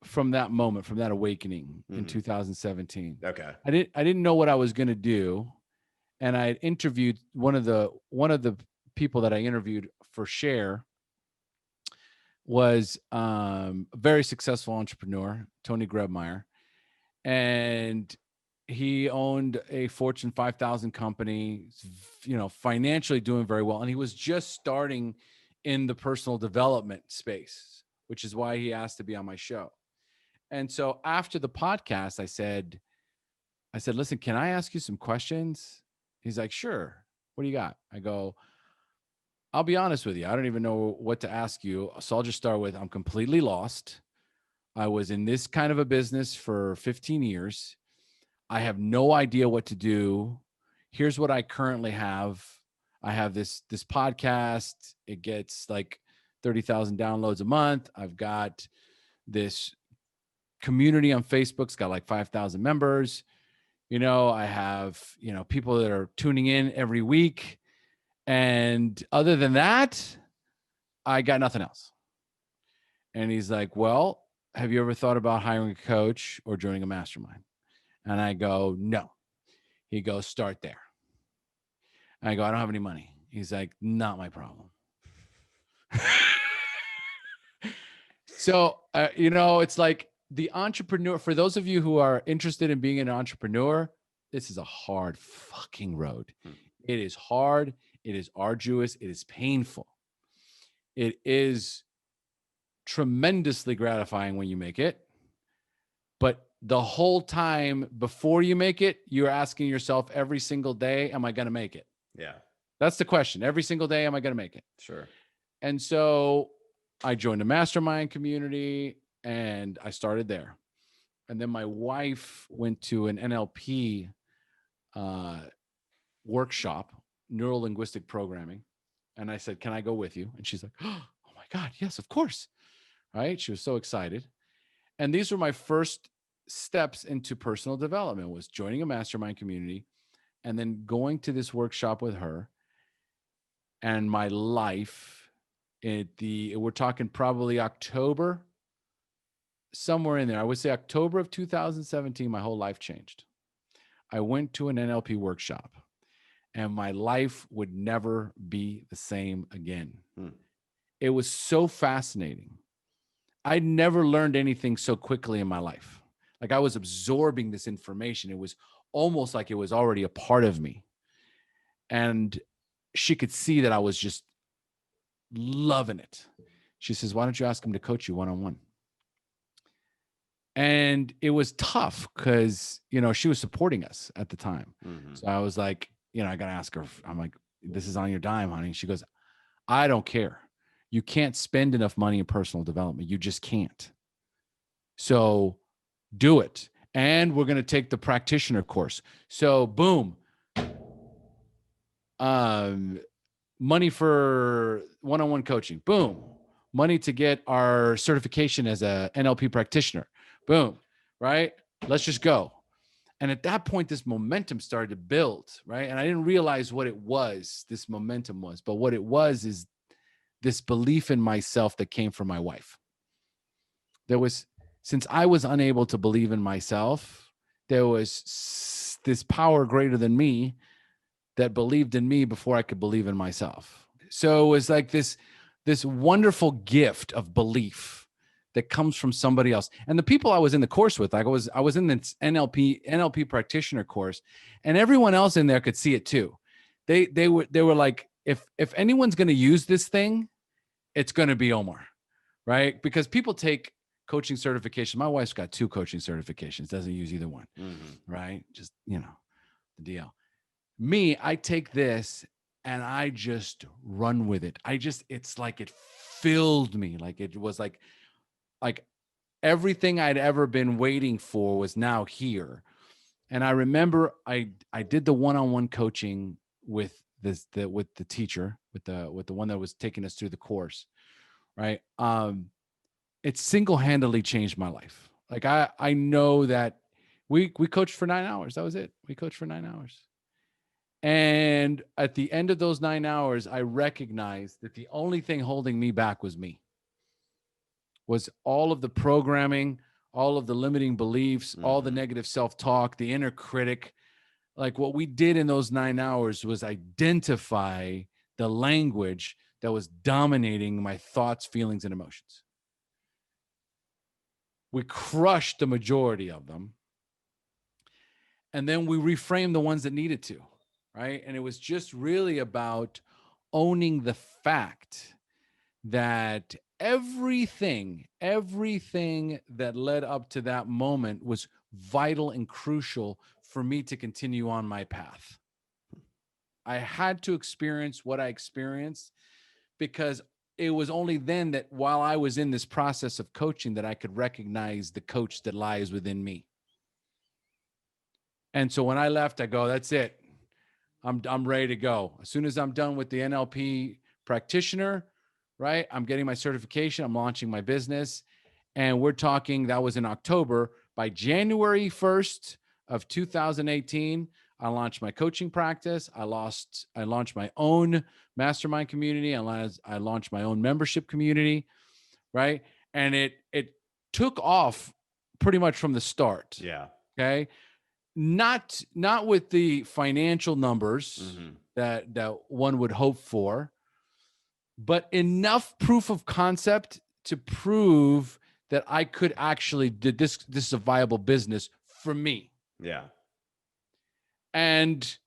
from that moment, from that awakening in 2017. Okay. I didn't know what I was going to do. And I interviewed one of the people that I interviewed for SHAIR was a very successful entrepreneur, Tony Grebmeyer. And he owned a Fortune 5,000 company, financially doing very well. And he was just starting in the personal development space, which is why he asked to be on my show. And so after the podcast, I said, listen, can I ask you some questions? He's like, sure. What do you got? I go, I'll be honest with you. I don't even know what to ask you. So I'll just start with, I'm completely lost. I was in this kind of a business for 15 years. I have no idea what to do. Here's what I currently have. I have this podcast. It gets like 30,000 downloads a month. I've got this community on Facebook. It's got like 5,000 members. I have, people that are tuning in every week. And other than that, I got nothing else. And he's like, well, have you ever thought about hiring a coach or joining a mastermind? And I go, no. He goes, start there. And I go, I don't have any money. He's like, not my problem. So, it's like the entrepreneur, for those of you who are interested in being an entrepreneur, this is a hard fucking road. It is hard. It is arduous. It is painful. It is tremendously gratifying when you make it. But the whole time before you make it, you're asking yourself every single day, am I going to make it? Yeah. That's the question. Every single day, am I going to make it? Sure. And so I joined a mastermind community and I started there. And then my wife went to an NLP workshop, neuro linguistic programming. And I said, can I go with you? And she's like, oh my God, yes, of course. Right? She was so excited. And these were my first steps into personal development, was joining a mastermind community and then going to this workshop with her. And my life we're talking probably October, somewhere in there. I would say October of 2017, my whole life changed. I went to an NLP workshop and my life would never be the same again. It was so fascinating. I'd never learned anything so quickly in my life. Like I was absorbing this information. It was almost like it was already a part of me. And she could see that I was just loving it. She says, why don't you ask him to coach you one-on-one? And it was tough because, she was supporting us at the time. So I was like, I got to ask her. I'm like, this is on your dime, honey. She goes, I don't care. You can't spend enough money in personal development. You just can't. So do it. And we're going to take the practitioner course. So boom. Money for one-on-one coaching. Boom. Money to get our certification as a NLP practitioner. Boom. Right? Let's just go. And at that point, this momentum started to build, right? And I didn't realize what it was, this momentum was. But what it was is this belief in myself that came from my wife. Since I was unable to believe in myself, there was this power greater than me that believed in me before I could believe in myself. So it was like this wonderful gift of belief that comes from somebody else. And the people I was in the course with, like I was in this NLP practitioner course, and everyone else in there could see it too. They were like, if anyone's going to use this thing, it's going to be Omar, right? Because people take coaching certification. My wife's got 2 coaching certifications, doesn't use either one, right? Just, the deal. Me, I take this and I just run with it. It's like it filled me. Like it was like everything I'd ever been waiting for was now here. And I remember I did the one-on-one coaching with the teacher, with the one that was taking us through the course, right? It single-handedly changed my life. Like I know that we coached for 9 hours. That was it. We coached for 9 hours. And at the end of those 9 hours, I recognized that the only thing holding me back was me. Was all of the programming, all of the limiting beliefs, all the negative self-talk, the inner critic. Like what we did in those 9 hours was identify the language that was dominating my thoughts, feelings, and emotions. We crushed the majority of them. And then we reframed the ones that needed to. Right. And it was just really about owning the fact that everything that led up to that moment was vital and crucial for me to continue on my path. I had to experience what I experienced because it was only then that while I was in this process of coaching that I could recognize the coach that lies within me. And so when I left, I go, that's it. I'm ready to go. As soon as I'm done with the NLP practitioner, right? I'm getting my certification. I'm launching my business. And we're talking, that was in October. By January 1st of 2018, I launched my coaching practice. I launched my own mastermind community. I launched my own membership community, right? And it took off pretty much from the start. Yeah. Okay. Not with the financial numbers that one would hope for, but enough proof of concept to prove that I could actually did this is a viable business for me. Yeah. And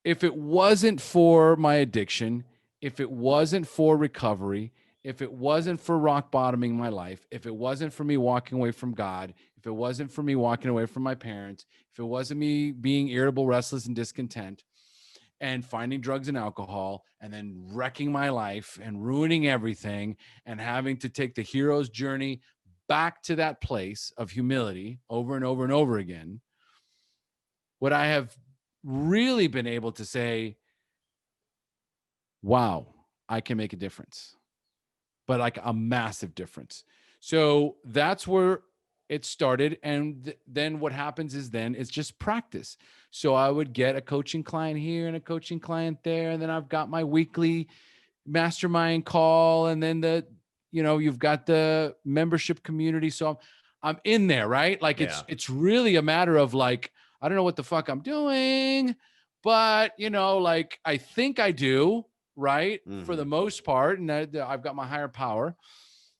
if it wasn't for my addiction, if it wasn't for recovery, if it wasn't for rock bottoming my life, if it wasn't for me walking away from God, if it wasn't for me walking away from my parents, if it wasn't me being irritable, restless, and discontent, and finding drugs and alcohol, and then wrecking my life and ruining everything, and having to take the hero's journey back to that place of humility over and over and over again, would I have really been able to say, wow, I can make a difference, but like a massive difference. So that's where it started. And then what happens is then it's just practice. So I would get a coaching client here and a coaching client there. And then I've got my weekly mastermind call. And then you've got the membership community. So I'm in there, right? Like it's really a matter of like, I don't know what the fuck I'm doing, but like I think I do, right? For the most part. And I've got my higher power.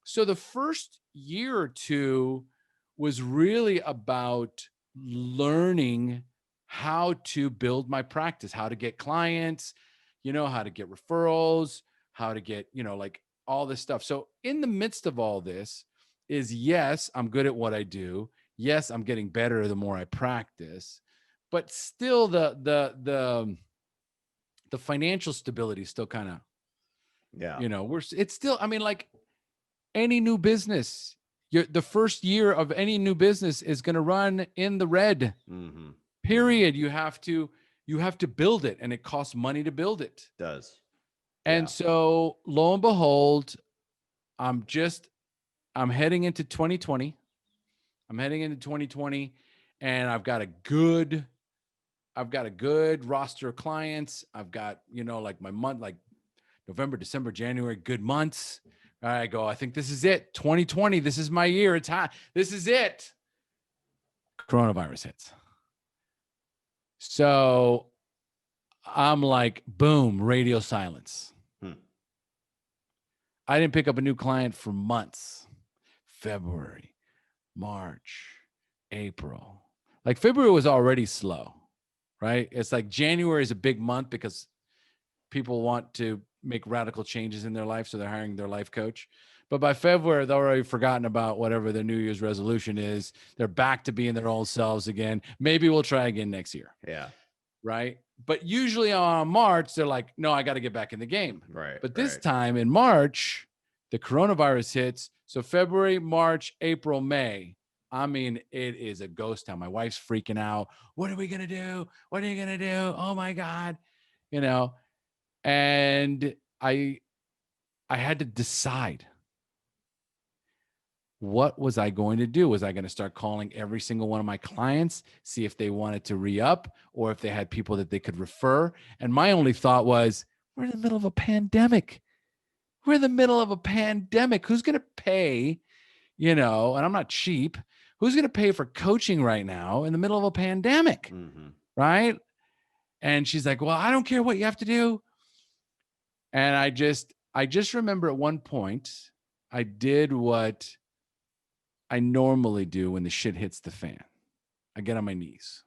So the first year or two was really about learning how to build my practice, how to get clients, how to get referrals, how to get, like all this stuff. So in the midst of all this is, yes, I'm good at what I do. Yes, I'm getting better the more I practice, but still the financial stability is still kind of, it's still, I mean, like any new business, the first year of any new business is going to run in the red. Period. You have to build it, and it costs money to build it. It does. And so lo and behold, I'm heading into 2020. And I've got a good roster of clients. I've got, like my month, like November, December, January, good months. I go, I think this is it. 2020, this is my year. It's hot. This is it. Coronavirus hits. So I'm like, boom, radio silence. I didn't pick up a new client for months. February, March, April. Like February was already slow, right? It's like January is a big month because people want to make radical changes in their life. So they're hiring their life coach. But by February, they've already forgotten about whatever their New Year's resolution is. They're back to being their old selves again. Maybe we'll try again next year. Yeah. Right. But usually on March, they're like, no, I got to get back in the game. Right. But this time in March, the coronavirus hits. So February, March, April, May. I mean, it is a ghost town. My wife's freaking out. What are we going to do? What are you going to do? Oh my God. You know, and I had to decide. What was I going to do? Was I going to start calling every single one of my clients, see if they wanted to re-up or if they had people that they could refer? And my only thought was, we're in the middle of a pandemic. We're in the middle of a pandemic. Who's going to pay, you know, and I'm not cheap. Who's going to pay for coaching right now in the middle of a pandemic? Mm-hmm. Right? And she's like, well, I don't care what you have to do. And I just remember at one point, I did what I normally do when the shit hits the fan. I get on my knees.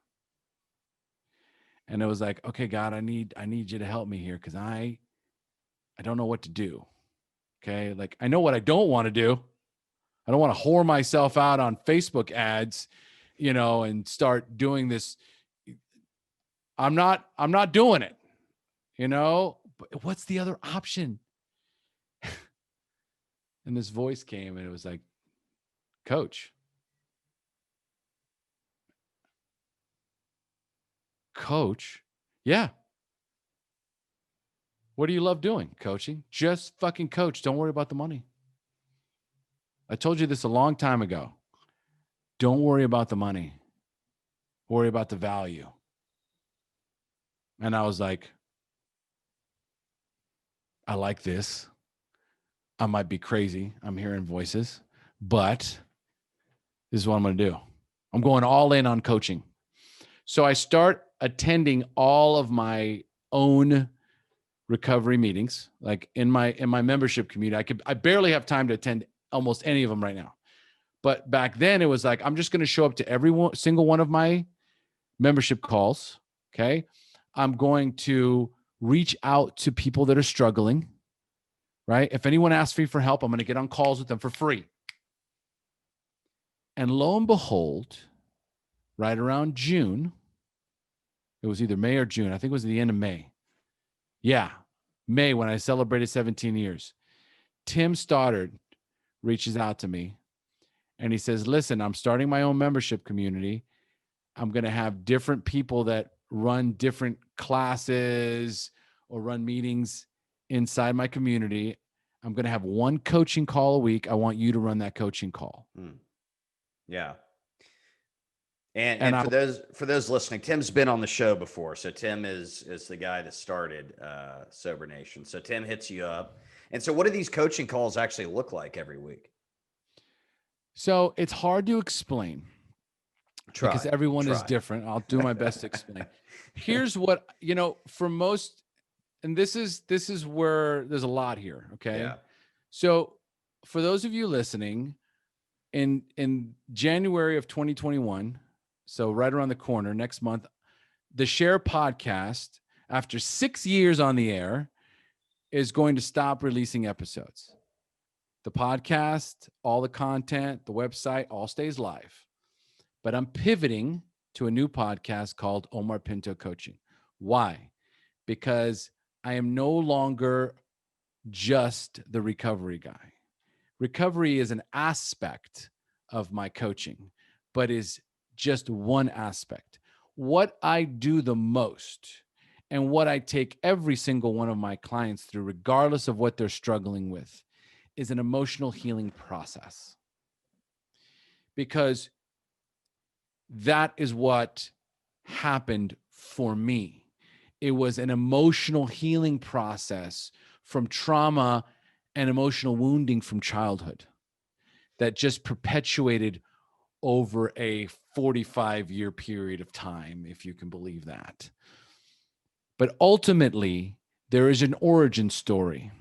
And it was like, okay, God, I need you to help me here because I don't know what to do. Okay. Like I know what I don't want to do. I don't want to whore myself out on Facebook ads, you know, and start doing this. I'm not doing it, you know, but what's the other option? And this voice came and it was like, Coach. Yeah. What do you love doing? Coaching. Just fucking coach. Don't worry about the money. I told you this a long time ago. Don't worry about the money. Worry about the value. And I was like, I like this. I might be crazy. I'm hearing voices, but this is what I'm going to do. I'm going all in on coaching. So I start attending all of my own recovery meetings, like in my membership community. I barely have time to attend almost any of them right now. But back then it was like, I'm just going to show up to every single one of my membership calls. Okay. I'm going to reach out to people that are struggling, right? If anyone asks me for help, I'm going to get on calls with them for free. And lo and behold, right around June, it was either May or June. I think it was the end of May. Yeah, May when I celebrated 17 years. Tim Stoddard reaches out to me and he says, listen, I'm starting my own membership community. I'm going to have different people that run different classes or run meetings inside my community. I'm going to have one coaching call a week. I want you to run that coaching call. Yeah. And for those listening, Tim's been on the show before. So Tim is the guy that started Sober Nation. So Tim hits you up. And so what do these coaching calls actually look like every week? So it's hard to explain because everyone is different. I'll do my best to explain. Here's what, you know, for most, and this is where there's a lot here. Okay. Yeah. So for those of you listening, in January of 2021, so right around the corner, next month, the SHAIR Podcast, after 6 years on the air, is going to stop releasing episodes. The podcast, all the content, the website, all stays live. But I'm pivoting to a new podcast called Omar Pinto Coaching. Why? Because I am no longer just the recovery guy. Recovery is an aspect of my coaching, but is just one aspect. What I do the most and what I take every single one of my clients through, regardless of what they're struggling with, is an emotional healing process. Because that is what happened for me. It was an emotional healing process from trauma and emotional wounding from childhood that just perpetuated over a 45-year period of time, if you can believe that. But ultimately, there is an origin story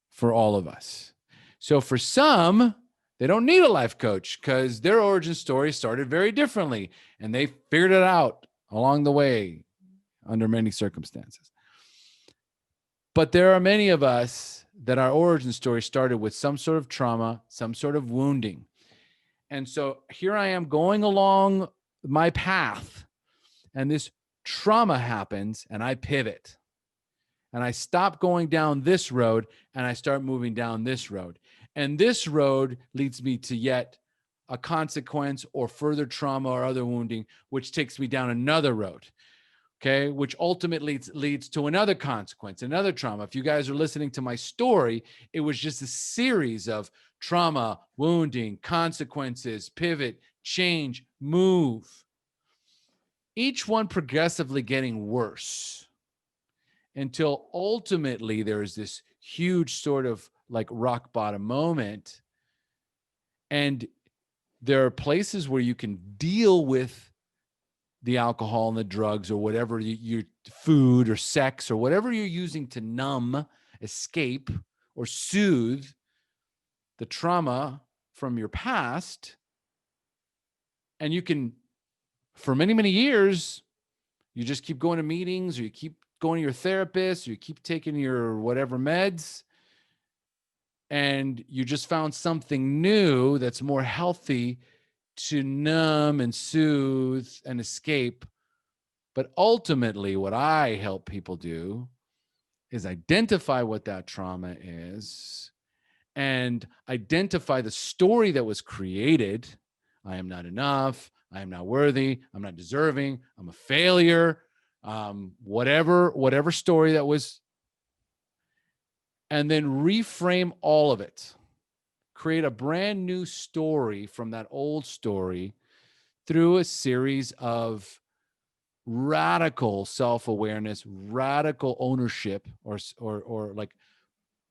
for all of us. So for some, they don't need a life coach because their origin story started very differently and they figured it out along the way under many circumstances. But there are many of us that our origin story started with some sort of trauma, some sort of wounding. And so here I am going along my path, and this trauma happens, and I pivot. And I stop going down this road, and I start moving down this road. And this road leads me to yet a consequence or further trauma or other wounding, which takes me down another road. Okay, which ultimately leads to another consequence, another trauma. If you guys are listening to my story, it was just a series of trauma, wounding, consequences, pivot, change, move. Each one progressively getting worse until ultimately there is this huge sort of like rock bottom moment. And there are places where you can deal with the alcohol and the drugs or whatever, your food or sex or whatever you're using to numb, escape, or soothe the trauma from your past. And you can, for many, many years, you just keep going to meetings or you keep going to your therapist or you keep taking your whatever meds. And you just found something new that's more healthy to numb and soothe and escape. But ultimately, what I help people do is identify what that trauma is and identify the story that was created. I am not enough. I am not worthy. I'm not deserving. I'm a failure. Whatever story that was. And then reframe all of it. Create a brand new story from that old story through a series of radical self-awareness, radical ownership, or like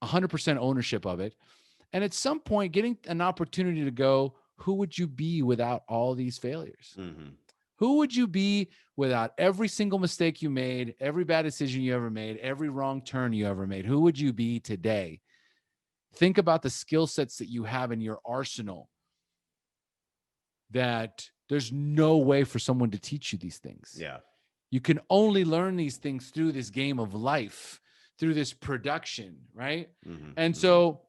100% ownership of it. And at some point, getting an opportunity to go, who would you be without all these failures? Mm-hmm. Who would you be without every single mistake you made, every bad decision you ever made, every wrong turn you ever made? Who would you be today? Think about the skill sets that you have in your arsenal that there's no way for someone to teach you these things. Yeah. You can only learn these things through this game of life, through this production, right? Mm-hmm. And so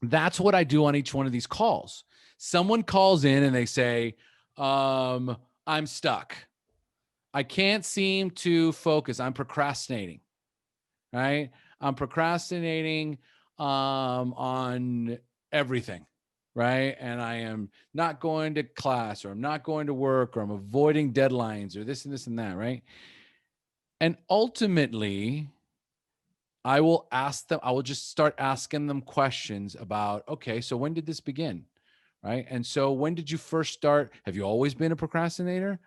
that's what I do on each one of these calls. Someone calls in and they say, I'm stuck. I can't seem to focus. I'm procrastinating, right? I'm procrastinating on everything, right? And I am not going to class, or I'm not going to work, or I'm avoiding deadlines, or this and this and that, right? And ultimately, I will just start asking them questions about, okay, so when did this begin, right? And so when did you first start? Have you always been a procrastinator?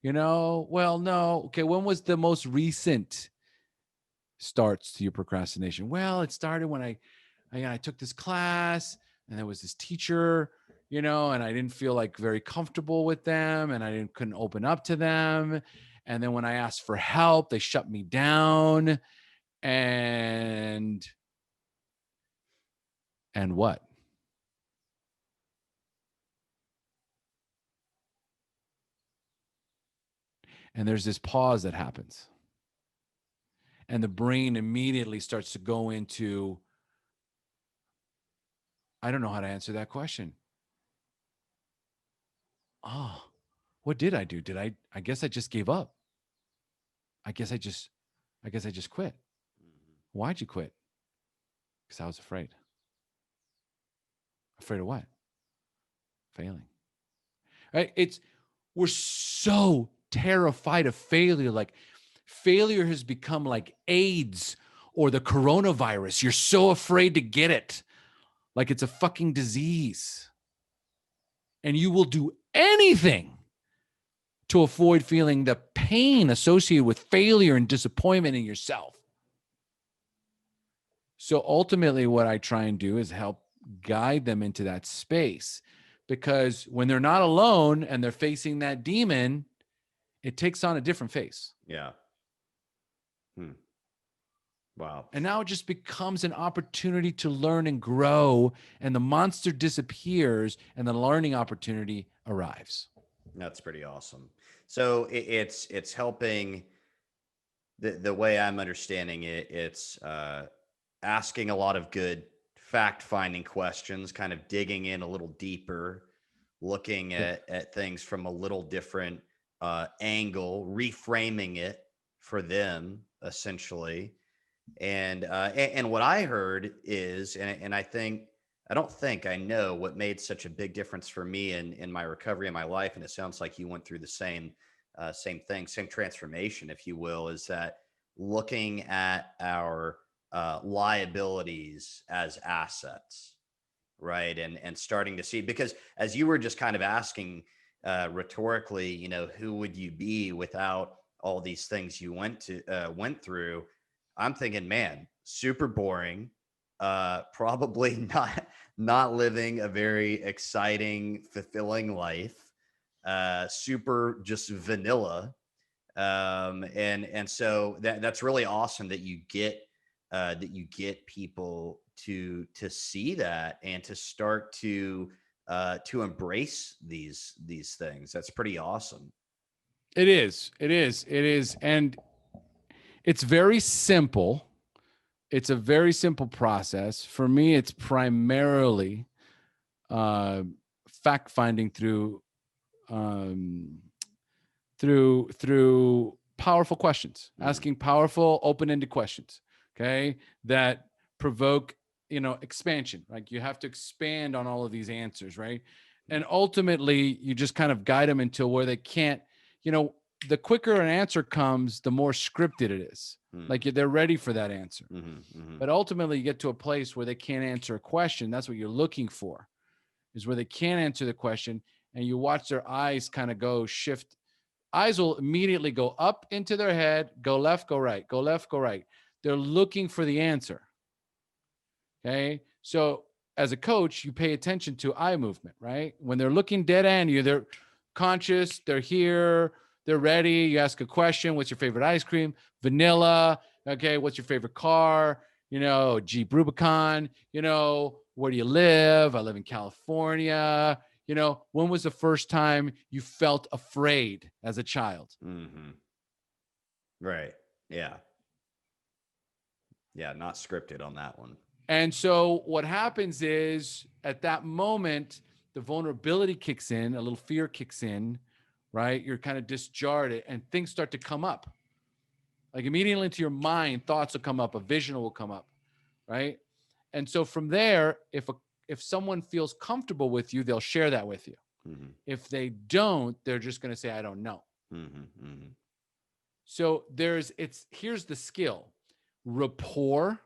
Well, no. Okay, when was the most recent starts to your procrastination? Well, it started when I took this class and there was this teacher, and I didn't feel like very comfortable with them and I couldn't open up to them. And then when I asked for help, they shut me down. And what? And there's this pause that happens. And the brain immediately starts to go into, I don't know how to answer that question. Oh, what did I do? I guess I just gave up. I guess I just quit. Why'd you quit? Because I was afraid. Afraid of what? Failing. Right? We're so terrified of failure. Like failure has become like AIDS or the coronavirus. You're so afraid to get it. Like it's a fucking disease. And you will do anything to avoid feeling the pain associated with failure and disappointment in yourself. So ultimately what I try and do is help guide them into that space, because when they're not alone and they're facing that demon, it takes on a different face. Yeah. Wow. And now it just becomes an opportunity to learn and grow, and the monster disappears and the learning opportunity arrives. That's pretty awesome. So it's helping. The way I'm understanding it, it's asking a lot of good fact-finding questions, kind of digging in a little deeper, looking at things from a little different angle, reframing it for them essentially. And what I heard is, and I know what made such a big difference for me in my recovery in my life, and it sounds like you went through the same thing, same transformation, if you will, is that looking at our liabilities as assets, right? And starting to see, because as you were just kind of asking rhetorically, who would you be without all these things you went through? I'm thinking, man, super boring. Probably not living a very exciting, fulfilling life. Super just vanilla. And so that's really awesome that you get people to see that and to start to embrace these things. That's pretty awesome. It is. And it's very simple. It's a very simple process. For me, it's primarily fact finding through powerful questions, asking powerful, open-ended questions, okay, that provoke, expansion. Like you have to expand on all of these answers, right? And ultimately, you just kind of guide them until where they can't, the quicker an answer comes, the more scripted it is. Like they're ready for that answer. But ultimately, you get to a place where they can't answer a question. That's what you're looking for, is where they can't answer the question, and you watch their eyes kind of go shift. Eyes will immediately go up into their head, go left, go right, go left, go right. They're looking for the answer. Okay. So as a coach, you pay attention to eye movement, right? When they're looking dead at you, they're conscious, they're here, they're ready. You ask a question: what's your favorite ice cream? Vanilla. Okay. What's your favorite car? Jeep Rubicon. Where do you live? I live in California. When was the first time you felt afraid as a child? Right. Yeah. Yeah. Not scripted on that one. And so what happens is at that moment, the vulnerability kicks in, a little fear kicks in, right? You're kind of disjarred and things start to come up. Like immediately into your mind, thoughts will come up, a vision will come up, right? And so from there, if someone feels comfortable with you, they'll share that with you. If they don't, they're just going to say, I don't know. So here's the skill: rapport,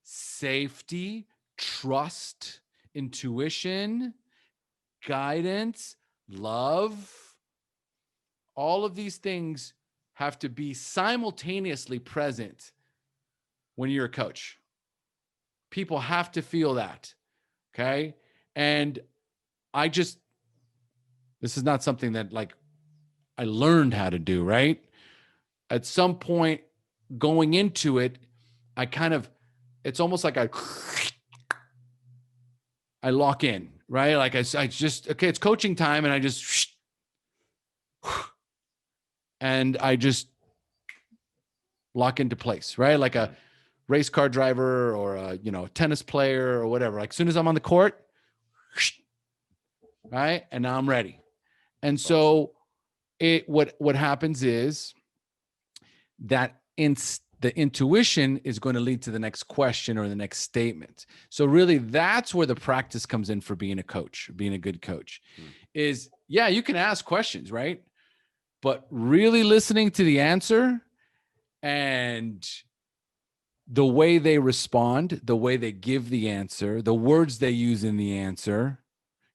safety, trust, intuition, guidance, love. All of these things have to be simultaneously present when you're a coach. People have to feel that. Okay. And this is not something that like I learned how to do, right? At some point going into it, it's almost like I lock in, right? Like I just, okay, it's coaching time, and I just lock into place, right? Like a race car driver or a tennis player or whatever. Like as soon as I'm on the court, right? And now I'm ready. And so what happens is that the intuition is going to lead to the next question or the next statement. So really that's where the practice comes in for being a coach, being a good coach. Is, yeah, you can ask questions, right? But really listening to the answer and the way they respond, the way they give the answer, the words they use in the answer.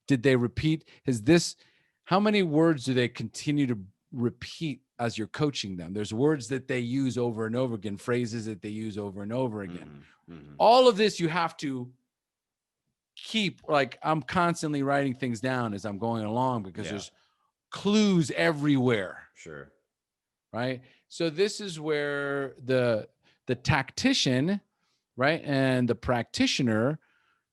Did they repeat? How many words do they continue to repeat as you're coaching them. There's words that they use over and over again, phrases that they use over and over again. All of this you have to keep, like, I'm constantly writing things down as I'm going along because there's clues everywhere. Sure. Right. So this is where the tactician, right, and the practitioner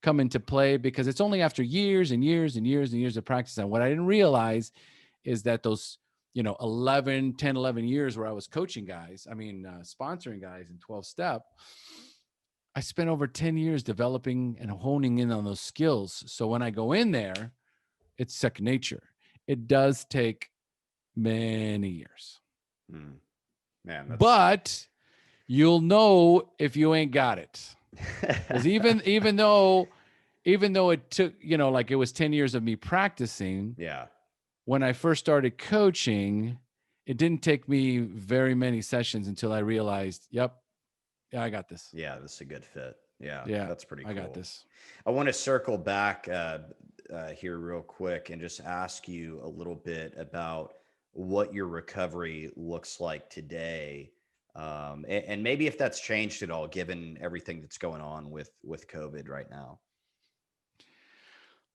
come into play, because it's only after years and years and years and years of practice. And what I didn't realize is that those, 11 years where I was coaching guys, sponsoring guys in 12-step, I spent over 10 years developing and honing in on those skills. So when I go in there, it's second nature. It does take many years. Man, but you'll know if you ain't got it. Because even though it took, like it was 10 years of me practicing. Yeah. When I first started coaching, it didn't take me very many sessions until I realized, yep, yeah, I got this. Yeah, this is a good fit. Yeah, that's pretty cool. I got this. I want to circle back here real quick and just ask you a little bit about what your recovery looks like today. And maybe if that's changed at all, given everything that's going on with COVID right now.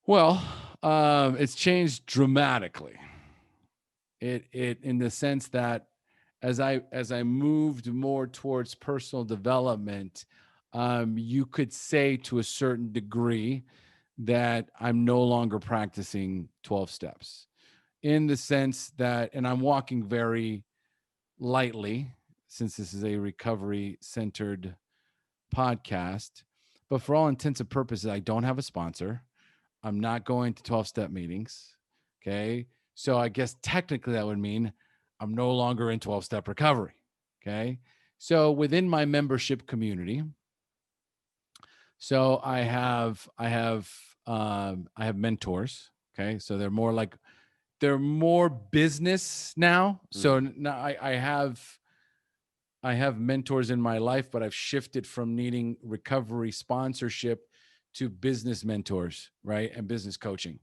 Well, it's changed dramatically. It in the sense that as I moved more towards personal development, you could say to a certain degree that I'm no longer practicing 12 steps, in the sense that, and I'm walking very lightly since this is a recovery centered podcast, but for all intents and purposes, I don't have a sponsor. I'm not going to 12-step meetings. Okay. So I guess technically that would mean I'm no longer in 12-step recovery. Okay. So within my membership community, so I have mentors. Okay. So they're more business now. So now I have mentors in my life, but I've shifted from needing recovery sponsorship to business mentors, right? And business coaching,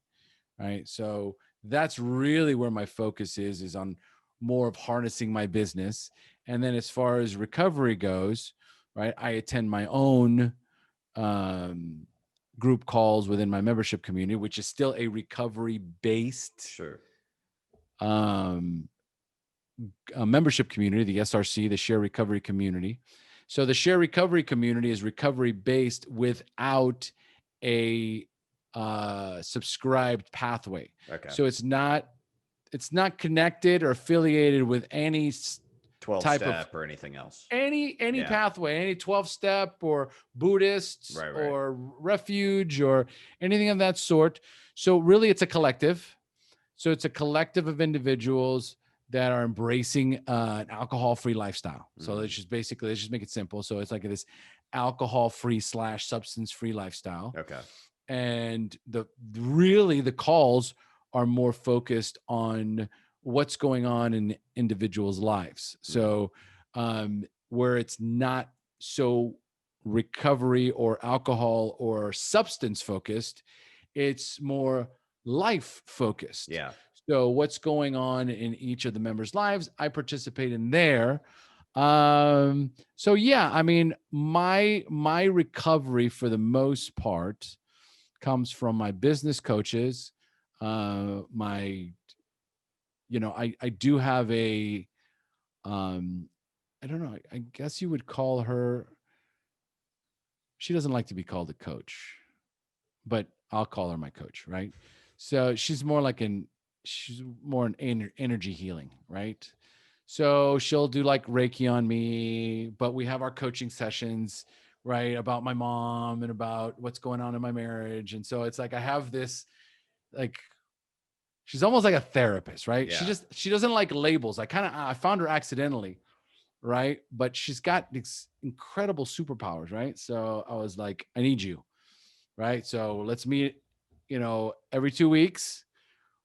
right? So that's really where my focus is on more of harnessing my business. And then as far as recovery goes, right, I attend my own group calls within my membership community, which is still a recovery-based a membership community, the SRC, the SHAIR Recovery Community. So the SHAIR Recovery Community is recovery-based without a subscribed pathway. Okay. So it's not connected or affiliated with any 12-step or anything else. Any pathway, any 12-step or Buddhists or refuge or anything of that sort. So really it's a collective. So it's a collective of individuals that are embracing an alcohol-free lifestyle. So let's just make it simple. So it's like this alcohol-free / substance-free lifestyle. Okay. And the calls are more focused on what's going on in individuals' lives. So where it's not so recovery or alcohol or substance focused, it's more life focused. Yeah. So what's going on in each of the members' lives, I participate in there. So yeah, I mean, my recovery for the most part comes from my business coaches. I do have a, I don't know, I guess you would call her, she doesn't like to be called a coach, but I'll call her my coach, right? So she's more an energy healing, right? So she'll do like Reiki on me, but we have our coaching sessions, right, about my mom and about what's going on in my marriage. And so it's like I have this, like, she's almost like a therapist, right? Yeah. She doesn't like labels. I found her accidentally, right? But she's got these incredible superpowers, right? So I was like, I need you, right? So let's meet, every 2 weeks,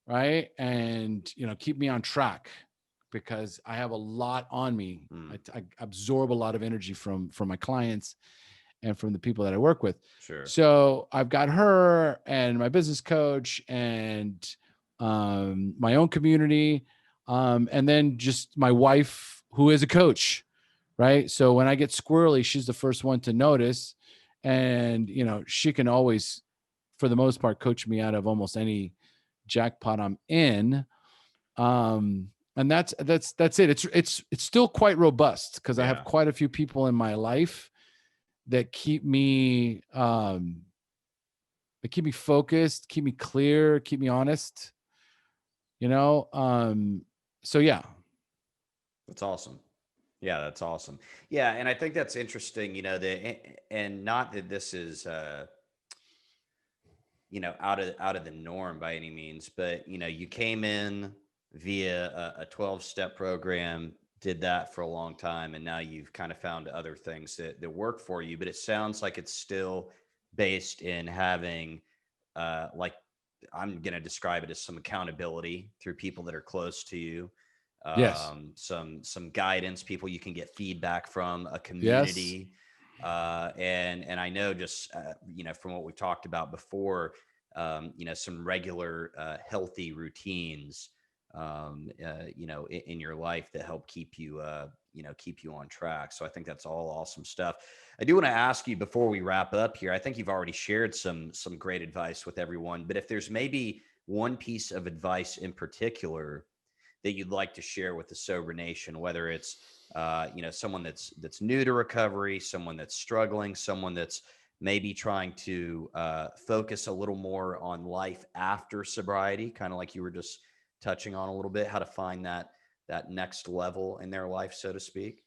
right? And, keep me on track, because I have a lot on me. I absorb a lot of energy from my clients and from the people that I work with. Sure. So I've got her and my business coach and my own community. And then just my wife, who is a coach, right? So when I get squirrely, she's the first one to notice. And, she can always, for the most part, coach me out of almost any jackpot I'm in. And that's it. It's still quite robust because I have quite a few people in my life that keep me focused, keep me clear, keep me honest. So yeah. That's awesome. Yeah, that's awesome. Yeah, and I think that's interesting, and not that this is out of the norm by any means, but you came in via a 12-step program, did that for a long time, and now you've kind of found other things that work for you. But it sounds like it's still based in having like, I'm going to describe it as some accountability through people that are close to you, Yes. some guidance, people you can get feedback from, a Yes. community. And I know just, from what we talked about before, some regular healthy routines, in your life that help keep you, keep you on track. So I think that's all awesome stuff. I do want to ask you before we wrap up here, I think you've already shared some great advice with everyone, but if there's maybe one piece of advice in particular that you'd like to share with the Sober Nation, whether it's someone that's new to recovery, someone that's struggling, someone that's maybe trying to focus a little more on life after sobriety, kind of like you were just touching on a little bit, how to find that next level in their life, so to speak.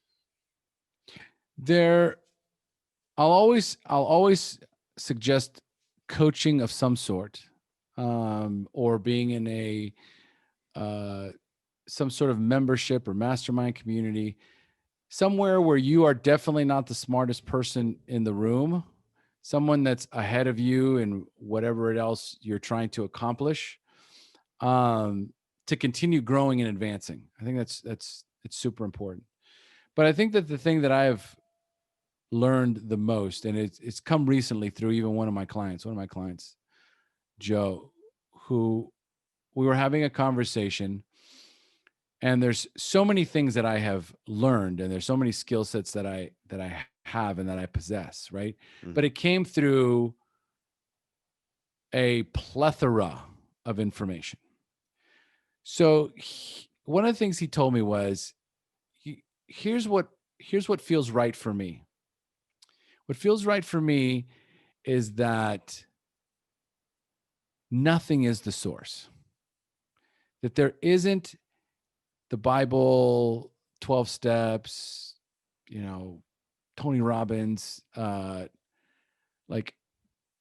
I'll always suggest coaching of some sort, or being in a some sort of membership or mastermind community, somewhere where you are definitely not the smartest person in the room, someone that's ahead of you in whatever else you're trying to accomplish, to continue growing and advancing. I think it's super important. But I think that the thing that I have learned the most, and it's come recently through even one of my clients, Joe, who we were having a conversation, and there's so many things that I have learned, and there's so many skill sets that I have and that I possess, right? Mm-hmm. But it came through a plethora of information. So one of the things he told me was, here's what feels right for me. What feels right for me is that nothing is the source. That there isn't the Bible, 12 steps, Tony Robbins, like,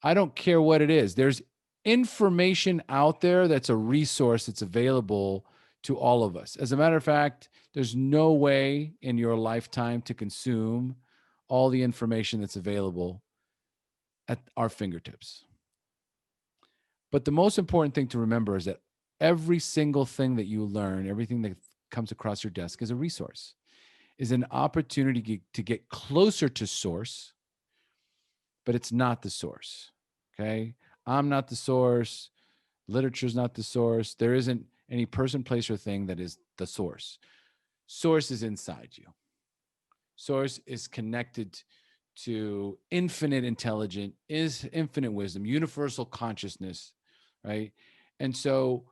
I don't care what it is. There's information out there that's a resource that's available to all of us. As a matter of fact, there's no way in your lifetime to consume all the information that's available at our fingertips. But the most important thing to remember is that every single thing that you learn, everything that comes across your desk is a resource, is an opportunity to get closer to source, but it's not the source. Okay. I'm not the source. Literature's not the source. There isn't any person, place, or thing that is the source. Source is inside you. Source is connected to infinite intelligence, is infinite wisdom, universal consciousness, right? And so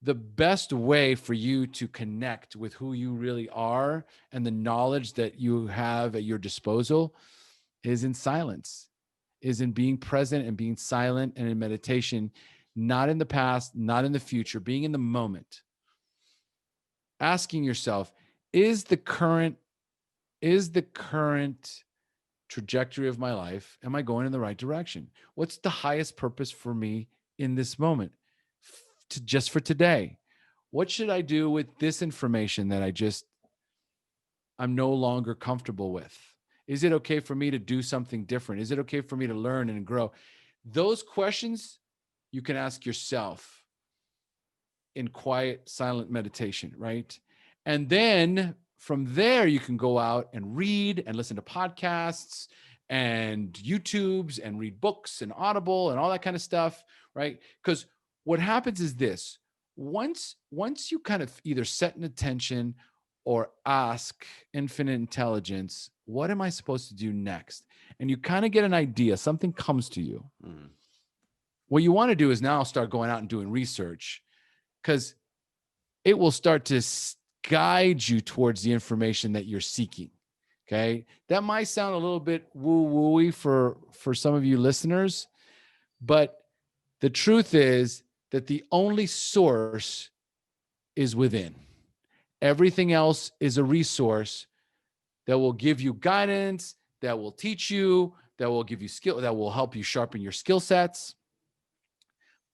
the best way for you to connect with who you really are and the knowledge that you have at your disposal is in silence, is in being present and being silent and in meditation, not in the past, not in the future, being in the moment. Asking yourself, is the current trajectory of my life, am I going in the right direction? What's the highest purpose for me in this moment, just for today? What should I do with this information that I'm no longer comfortable with? Is it okay for me to do something different? Is it okay for me to learn and grow? Those questions you can ask yourself in quiet, silent meditation, right? And then from there, you can go out and read and listen to podcasts and YouTubes and read books and Audible and all that kind of stuff, right? Because what happens is this: once you kind of either set an intention or ask infinite intelligence, what am I supposed to do next? And you kind of get an idea, something comes to you. What you want to do is now start going out and doing research, because it will start to guide you towards the information that you're seeking. Okay. That might sound a little bit woo-wooey for some of you listeners, but the truth is that the only source is within. Everything else is a resource that will give you guidance, that will teach you, that will give you skill, that will help you sharpen your skill sets.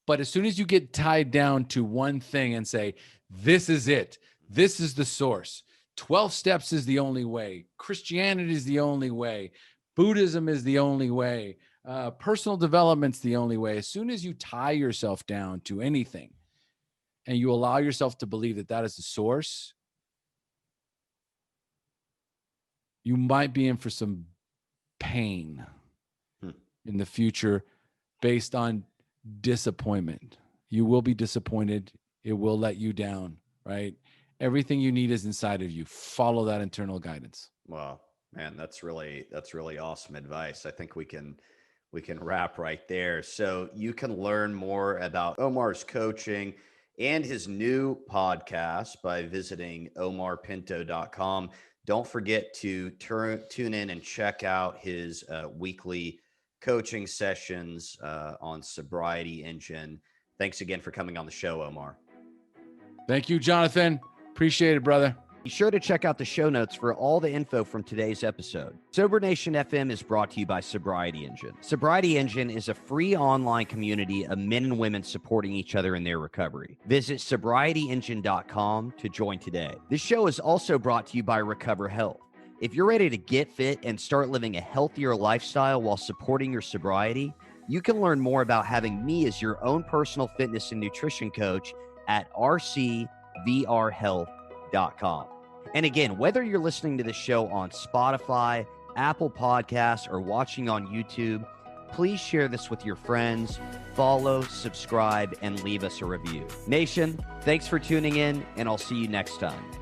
But as soon as you get tied down to one thing and say, this is it, this is the source, 12 steps is the only way, Christianity is the only way, Buddhism is the only way, personal development's the only way. As soon as you tie yourself down to anything and you allow yourself to believe that that is the source, you might be in for some pain in the future based on disappointment. You will be disappointed. It will let you down, right? Everything you need is inside of you. Follow that internal guidance. Wow, man, that's really awesome advice. I think we can wrap right there. So you can learn more about Omar's coaching and his new podcast by visiting omarpinto.com. Don't forget to tune in and check out his weekly coaching sessions on Sobriety Engine. Thanks again for coming on the show, Omar. Thank you, Jonathan. Appreciate it, brother. Be sure to check out the show notes for all the info from today's episode. Sober Nation FM is brought to you by Sobriety Engine. Sobriety Engine is a free online community of men and women supporting each other in their recovery. Visit sobrietyengine.com to join today. This show is also brought to you by Recover Health. If you're ready to get fit and start living a healthier lifestyle while supporting your sobriety, you can learn more about having me as your own personal fitness and nutrition coach at rcvrhealth.com. And again, whether you're listening to the show on Spotify, Apple Podcasts, or watching on YouTube, please share this with your friends, follow, subscribe, and leave us a review. Nation, thanks for tuning in, and I'll see you next time.